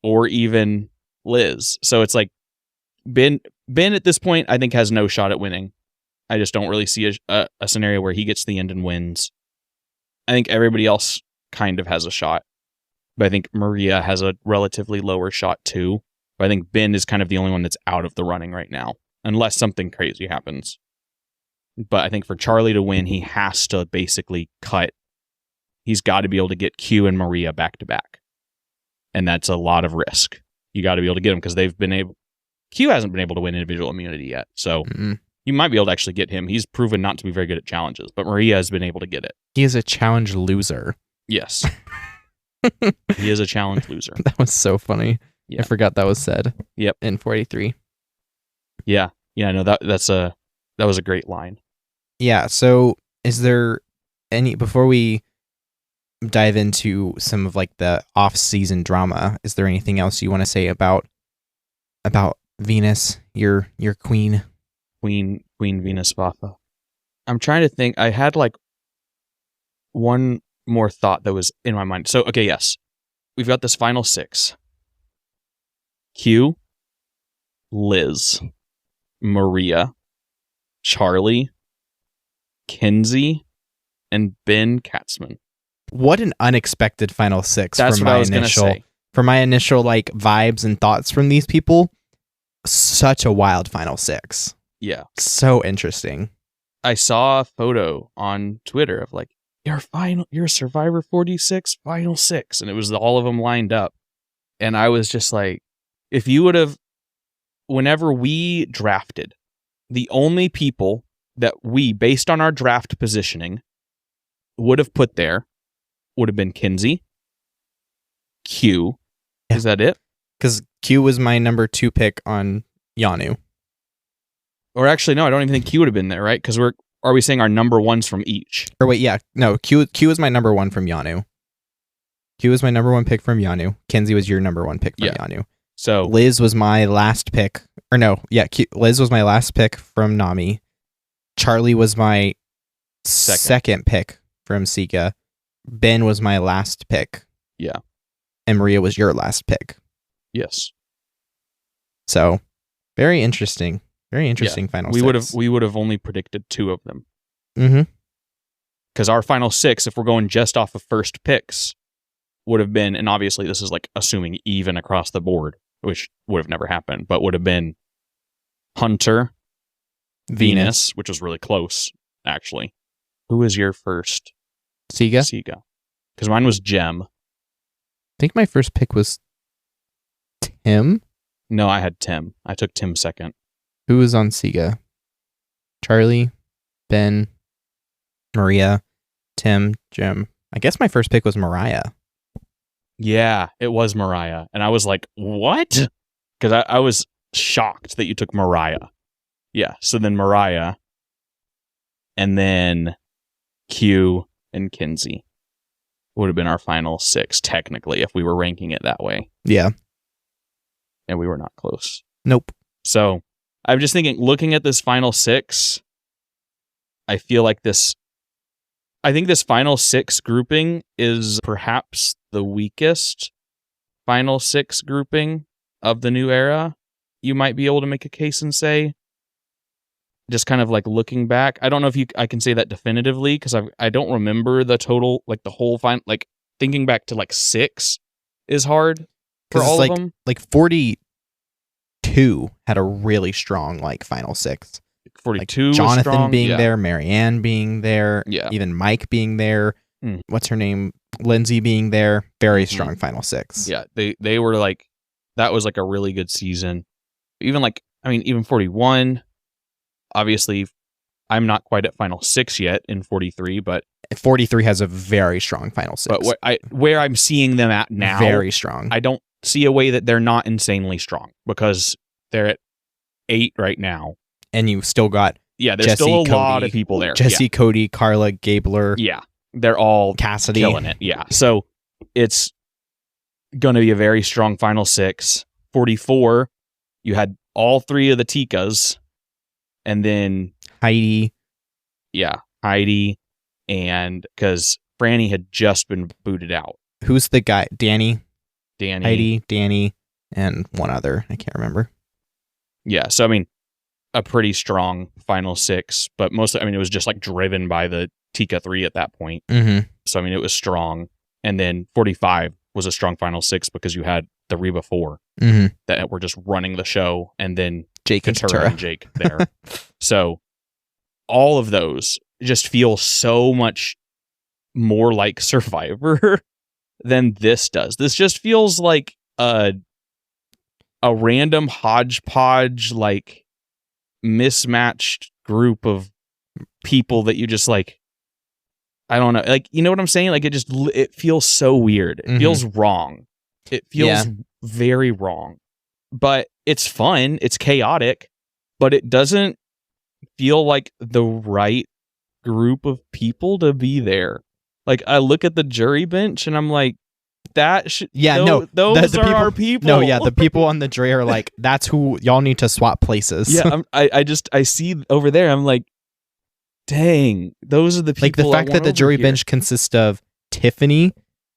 or even Liz. So it's like, Ben at this point, I think has no shot at winning. I just don't really see a scenario where he gets to the end and wins. I think everybody else kind of has a shot. But I think Maria has a relatively lower shot too. But I think Ben is kind of the only one that's out of the running right now, unless something crazy happens. But I think for Charlie to win, he has to basically he's got to be able to get Q and Maria back to back. And that's a lot of risk. You got to be able to get them, because Q hasn't been able to win individual immunity yet. So you might be able to actually get him. He's proven not to be very good at challenges, but Maria has been able to get it. He is a challenge loser. Yes. He is a challenge loser. That was so funny. Yeah. I forgot that was said. Yep. In 43. Yeah. Yeah, no, that was a great line. Yeah, so is there any, before we dive into some of like the off-season drama, is there anything else you want to say about Venus, your queen? Queen Venus Vafa. I'm trying to think. I had like one more thought that was in my mind. So, okay, yes. We've got this final 6. Q, Liz, Maria, Charlie, Kenzie, and Ben Katzman. What an unexpected final 6. That's what I was going to say. For my initial like vibes and thoughts from these people, such a wild final 6. Yeah. So interesting. I saw a photo on Twitter of like, your Survivor 46 final 6, and it was all of them lined up. And I was just like, if you would have, whenever we drafted, the only people that we, based on our draft positioning, would have put there would have been Kenzie, Q. Yeah. Is that it? Because Q was my number 2 pick on Yanu. Or actually, no, I don't even think Q would have been there, right? Because are we saying our number 1s from each? Or wait, yeah. No, Q is my number 1 from Yanu. Q was my number 1 pick from Yanu. Kenzie was your number 1 pick from Yanu. So Liz was my last pick. Or no, yeah, Liz was my last pick from Nami. Charlie was my second pick from Sika. Ben was my last pick. Yeah. And Maria was your last pick. Yes. So, very interesting. Very interesting final six. We would have only predicted 2 of them. Mm-hmm. Because our final 6, if we're going just off of first picks, would have been, and obviously this is like assuming even across the board, which would have never happened, but would have been Hunter, Venus, which was really close, actually. Who was your first? Siga? Siga. Because mine was Gem. I think my first pick was Tim. No, I had Tim. I took Tim second. Who was on Siga? Charlie, Ben, Maria, Tim, Jim. I guess my first pick was Mariah. Yeah, it was Mariah. And I was like, what? Because I was shocked that you took Mariah. Yeah, so then Mariah, and then Q and Kenzie would have been our final 6, technically, if we were ranking it that way. Yeah. And we were not close. Nope. So I'm just thinking, looking at this final 6, I feel like I think this final 6 grouping is perhaps the weakest final 6 grouping of the new era. You might be able to make a case and say, just kind of like looking back. I don't know if I can say that definitively because I don't remember the total, like the whole final, like thinking back to like 6 is hard for all of them. Like 42 had a really strong like final 6. 42 like Jonathan was strong. being there, Marianne being there, yeah. Even Mike being there. What's her name? Lindsay being there. Very strong final 6. Yeah, they were like, that was like a really good season. Even 41. Obviously, I'm not quite at final 6 yet in 43, but 43 has a very strong final 6. But where I'm seeing them at now, very strong. I don't see a way that they're not insanely strong because they're at 8 right now. And you still got there's Jesse, still a Cody, lot of people there. Jesse, Cody, Carla, Gabler. Yeah, they're all Cassidy killing it. Yeah, so it's going to be a very strong final 6. 44, you had all 3 of the Tikas, and then Heidi. Yeah, Heidi, and because Franny had just been booted out. Who's the guy? Danny, Heidi, Danny, and one other. I can't remember. Yeah, so I mean, a pretty strong final 6, but mostly, I mean, it was just like driven by the Tika 3 at that point. Mm-hmm. So, I mean, it was strong. And then 45 was a strong final 6 because you had the Reba 4 that were just running the show, and then Jake Katura and Jake there. So, all of those just feel so much more like Survivor than this does. This just feels like a random hodgepodge, like, mismatched group of people that you just like, I don't know, like, you know what I'm saying? Like, it feels so weird. It feels wrong. It feels very wrong, but it's fun. It's chaotic, but it doesn't feel like the right group of people to be there. Like, I look at the jury bench and I'm like, those are people, our people. No, yeah, the people on the jury are like, that's who y'all need to swap places. Yeah, I see over there. I'm like, dang, those are the people. Like the fact that the jury bench consists of Tiffany,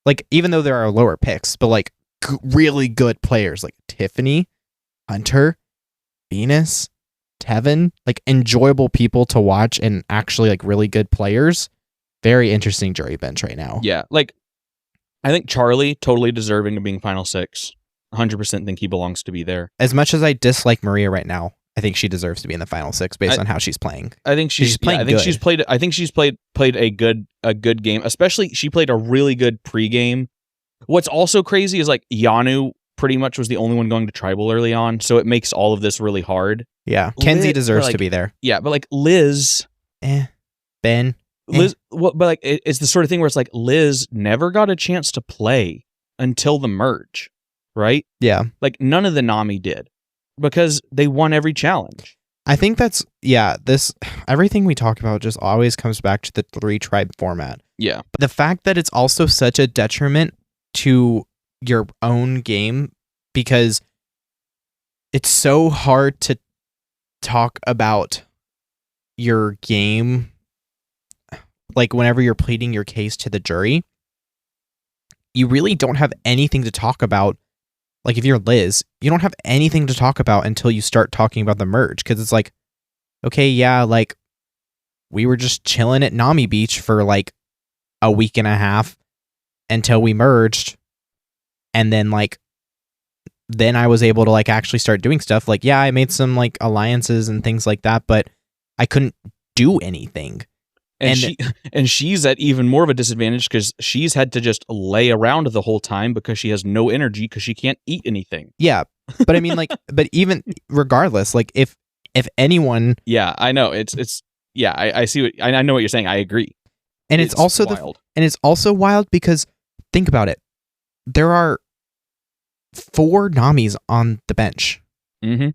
like even though there are lower picks, but like really good players like Tiffany, Hunter, Venus, Tevin, like enjoyable people to watch and actually like really good players. Very interesting jury bench right now. Yeah, like. I think Charlie, totally deserving of being final 6. 100% think he belongs to be there. As much as I dislike Maria right now, I think she deserves to be in the final 6 based on how she's playing. I think she's playing. I think she's played a good game. Especially, she played a really good pregame. What's also crazy is like Yanu pretty much was the only one going to tribal early on, so it makes all of this really hard. Yeah, Kenzie deserves to be there. Yeah, but like Liz, Ben. Liz, but like it's the sort of thing where it's like Liz never got a chance to play until the merge, right? Yeah, like none of the Nami did because they won every challenge. I think that's this everything we talk about just always comes back to the 3 tribe format. Yeah, but the fact that it's also such a detriment to your own game, because it's so hard to talk about your game, like whenever you're pleading your case to the jury. You really don't have anything to talk about. Like if you're Liz, you don't have anything to talk about until you start talking about the merge, because it's like, okay, yeah, like we were just chilling at Nami Beach for like a week and a half until we merged, and then I was able to like actually start doing stuff. Like, yeah, I made some like alliances and things like that, but I couldn't do anything. And she's at even more of a disadvantage because she's had to just lay around the whole time because she has no energy because she can't eat anything. Yeah, but I mean, like, but even regardless, like if anyone, yeah, I know it's yeah, I see what I know what you're saying. I agree, and it's also wild. And it's also wild because think about it, there are 4 Namis on the bench. Mm-hmm.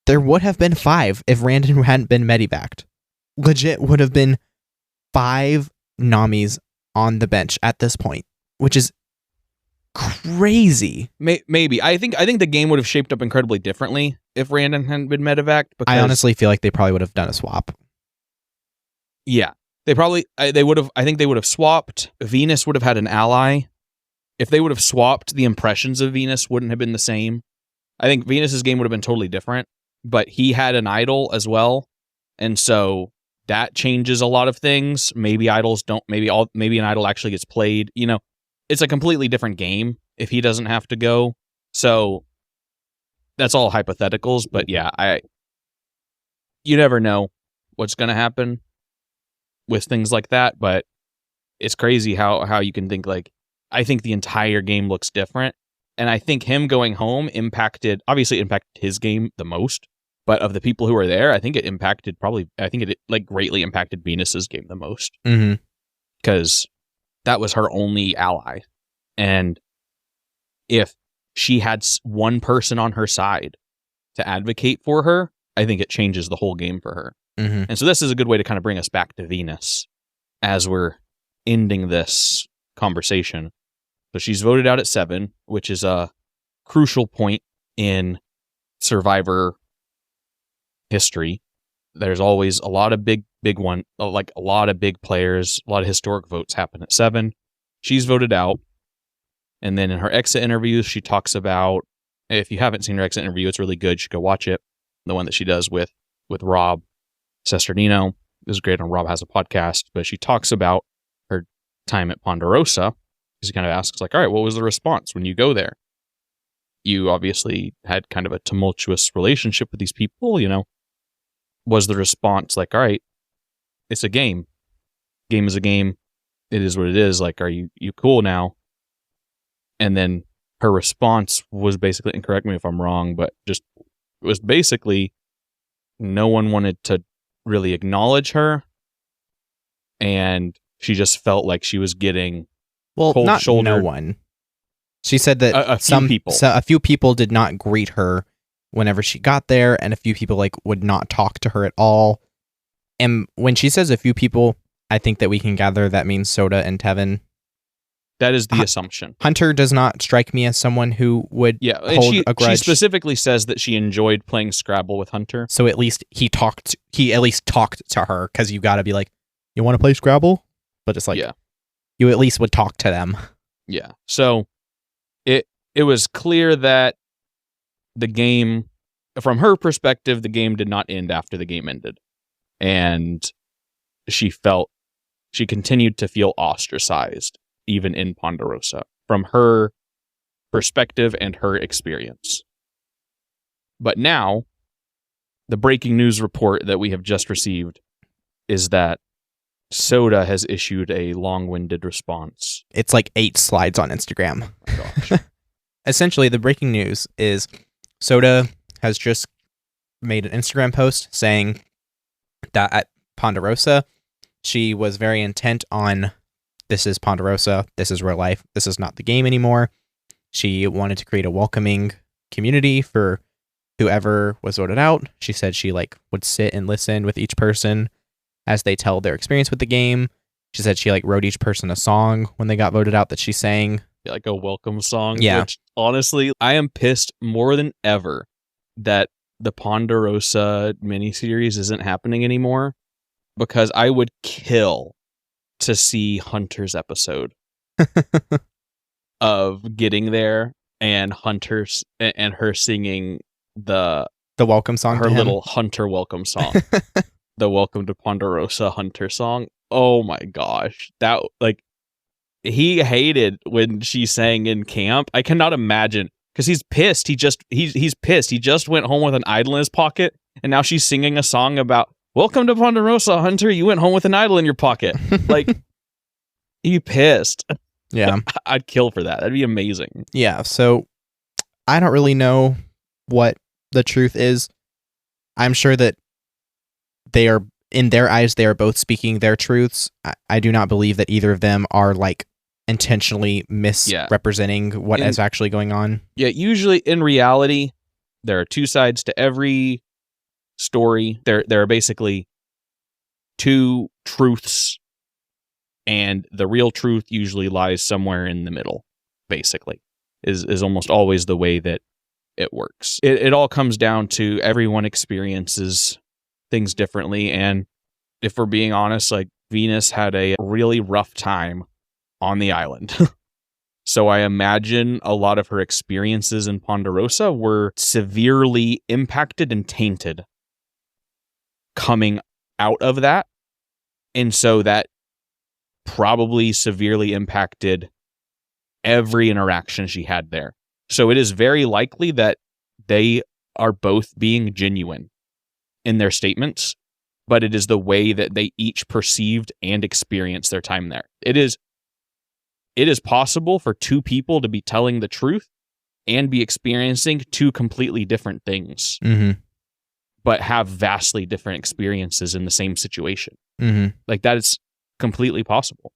There would have been 5 if Randon hadn't been medevaced. Legit would have been 5 Namis on the bench at this point, which is crazy. Maybe I think the game would have shaped up incredibly differently if Randon hadn't been medevaced. I honestly feel like they probably would have done a swap. Yeah, they probably they would have. I think they would have swapped. Venus would have had an ally. If they would have swapped, the impressions of Venus wouldn't have been the same. I think Venus's game would have been totally different, but he had an idol as well, and so that changes a lot of things. Maybe idols don't. Maybe an idol actually gets played. You know, it's a completely different game if he doesn't have to go. So that's all hypotheticals. But yeah, you never know what's going to happen with things like that. But it's crazy how you can think like, I think the entire game looks different. And I think him going home impacted his game the most. But of the people who were there, I think it greatly impacted Venus's game the most. Mm-hmm. Because that was her only ally. And if she had one person on her side to advocate for her, I think it changes the whole game for her. Mm-hmm. And so this is a good way to kind of bring us back to Venus as we're ending this conversation. So she's voted out at 7, which is a crucial point in Survivor history. There's always a lot of big players, a lot of historic votes happen at 7. She's voted out. And then in her exit interviews, she talks about, if you haven't seen her exit interview, it's really good. You should go watch it. The one that she does with Rob Sesternino is great on Rob Has a Podcast, but she talks about her time at Ponderosa. She kind of asks like, all right, what was the response when you go there? You obviously had kind of a tumultuous relationship with these people, you know. Was the response like, all right, it's a game. Game is a game. It is what it is. Like, are you cool now? And then her response was basically, and correct me if I'm wrong, but just it was basically no one wanted to really acknowledge her. And she just felt like she was getting not shouldered. No one. She said that a few people did not greet her whenever she got there, and a few people like would not talk to her at all. And when she says a few people, I think that we can gather that means Soda and Tevin. That is the assumption. Hunter does not strike me as someone who would hold a grudge. She specifically says that she enjoyed playing Scrabble with Hunter. So at least he at least talked to her, because you got to be like, you want to play Scrabble? But it's like, you at least would talk to them. Yeah. So it was clear that the game, from her perspective, the game did not end after the game ended. And she continued to feel ostracized, even in Ponderosa, from her perspective and her experience. But now, the breaking news report that we have just received is that Soda has issued a long-winded response. It's like 8 slides on Instagram. Oh, gosh. Essentially, the breaking news is Soda has just made an Instagram post saying that at Ponderosa, she was very intent on, this is Ponderosa, this is real life, this is not the game anymore. She wanted to create a welcoming community for whoever was voted out. She said she would sit and listen with each person as they tell their experience with the game. She said she wrote each person a song when they got voted out that she sang like a welcome song. Yeah. Which, honestly, I am pissed more than ever that the Ponderosa miniseries isn't happening anymore, because I would kill to see Hunter's episode of getting there and Hunter's and her singing the welcome song, her to him. little Hunter welcome song, the Welcome to Ponderosa Hunter song. Oh my gosh, that, like, he hated when she sang in camp. I cannot imagine, because he's pissed. He's pissed. He just went home with an idol in his pocket, and now she's singing a song about Welcome to Ponderosa Hunter. You went home with an idol in your pocket. Like, he pissed. Yeah. I'd kill for that. That'd be amazing. Yeah, so I don't really know what the truth is. I'm sure that they are, in their eyes, they are both speaking their truths. I do not believe that either of them are, like, intentionally misrepresenting what is actually going on. Yeah, usually in reality, there are two sides to every story. There are basically two truths, and the real truth usually lies somewhere in the middle, basically, is almost always the way that it works. It all comes down to everyone experiences things differently, and if we're being honest, like, Venus had a really rough time on the island. So I imagine a lot of her experiences in Ponderosa were severely impacted and tainted coming out of that. And so that probably severely impacted every interaction she had there. So it is very likely that they are both being genuine in their statements, but it is the way that they each perceived and experienced their time there. It is possible for two people to be telling the truth and be experiencing two completely different things, but have vastly different experiences in the same situation. Like, that is completely possible.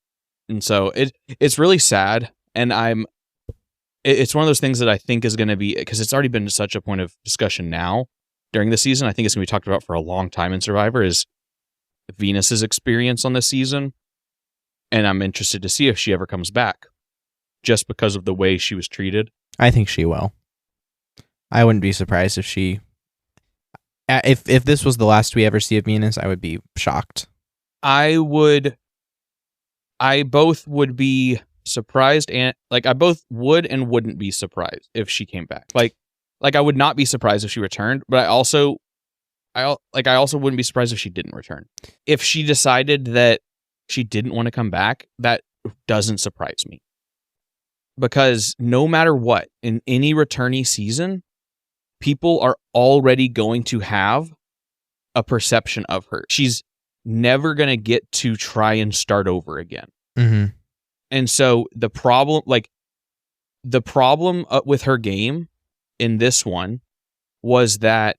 And so it's really sad. And it's one of those things that I think is going to be, because it's already been such a point of discussion now during the season. I think it's going to be talked about for a long time in Survivor, is Venus's experience on this season. And I'm interested to see if she ever comes back, just because of the way she was treated. I think she will. I wouldn't be surprised if she... If this was the last we ever see of Venus, I would be shocked. I both would be surprised, and, like, I both would and wouldn't be surprised if she came back. Like I would not be surprised if she returned, but I also wouldn't be surprised if she didn't return. If she decided that she didn't want to come back, that doesn't surprise me. Because no matter what, in any returnee season, people are already going to have a perception of her. She's never going to get to try and start over again. And so the problem with her game in this one was that,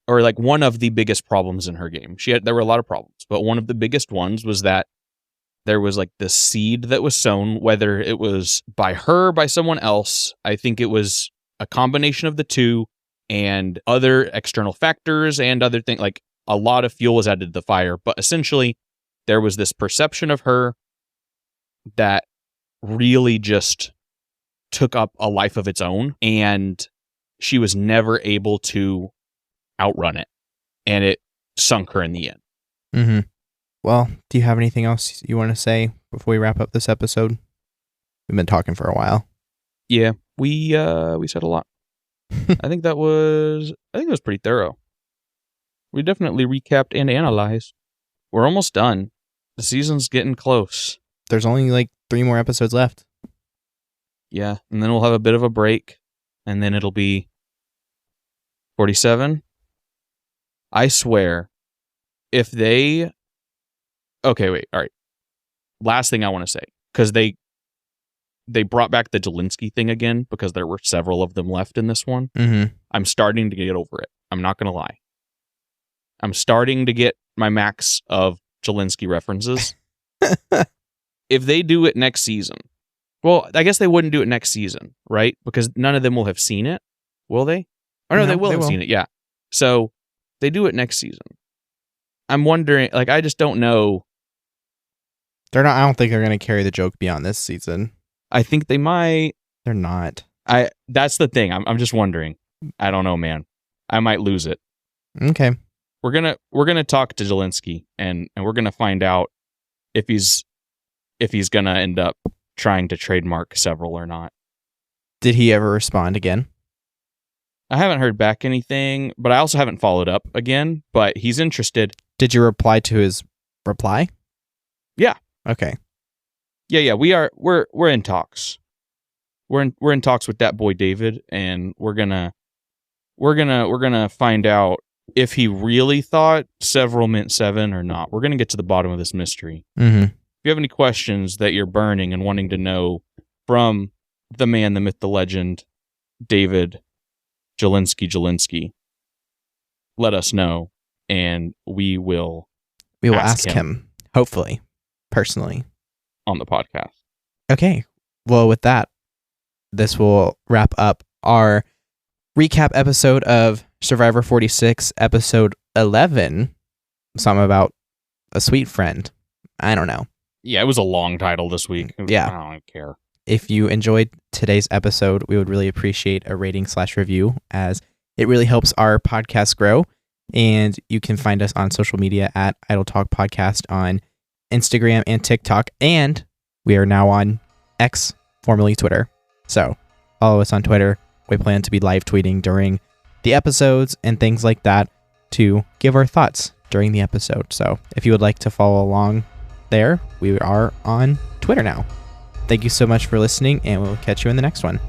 or like one of the biggest problems in her game, there were a lot of problems, but one of the biggest ones was that there was, like, this seed that was sown, whether it was by her, by someone else. I think it was a combination of the two, and other external factors and other things. Like, a lot of fuel was added to the fire, but essentially there was this perception of her that really just took up a life of its own, and she was never able to outrun it, and it sunk her in the end. Well, do you have anything else you want to say before we wrap up this episode? We've been talking for a while. Yeah, we said a lot. I think it was pretty thorough. We definitely recapped and analyzed. We're almost done. The season's getting close. There's only like 3 more episodes left. Yeah, and then we'll have a bit of a break, and then it'll be 47. I swear, if they... Okay, wait, all right. Last thing I want to say, because they brought back the Jelinski thing again, because there were several of them left in this one. I'm starting to get over it. I'm not going to lie. I'm starting to get my max of Jelinski references. If they do it next season, well, I guess they wouldn't do it next season, right? Because none of them will have seen it, will they? Or no, they will have seen it, yeah. So they do it next season. I'm wondering, like, I just don't know. I don't think they're going to carry the joke beyond this season. I think they might. They're not. That's the thing. I'm just wondering. I don't know, man. I might lose it. Okay. We're gonna talk to Zelensky and we're gonna find out if he's gonna end up trying to trademark several or not. Did he ever respond again? I haven't heard back anything, but I also haven't followed up again. But he's interested. Did you reply to his reply? Yeah. Okay. Yeah. We're in talks. We're in talks with that boy David, and we're gonna find out if he really thought several meant 7 or not. We're gonna get to the bottom of this mystery. Mm-hmm. If you have any questions that you're burning and wanting to know from the man, the myth, the legend, David Jelinski, let us know, and we will ask him, hopefully, personally, on the podcast. Okay. Well, with that, this will wrap up our recap episode of Survivor 46, episode 11. Something about a sweet friend. I don't know. Yeah, it was a long title this week. Yeah. I don't care. If you enjoyed today's episode, we would really appreciate a rating / review, as it really helps our podcast grow. And you can find us on social media at Idle Talk Podcast on Instagram and TikTok. And we are now on X, formerly Twitter. So follow us on Twitter. We plan to be live tweeting during the episodes and things like that to give our thoughts during the episode. So if you would like to follow along there, we are on Twitter now. Thank you so much for listening, and we'll catch you in the next one.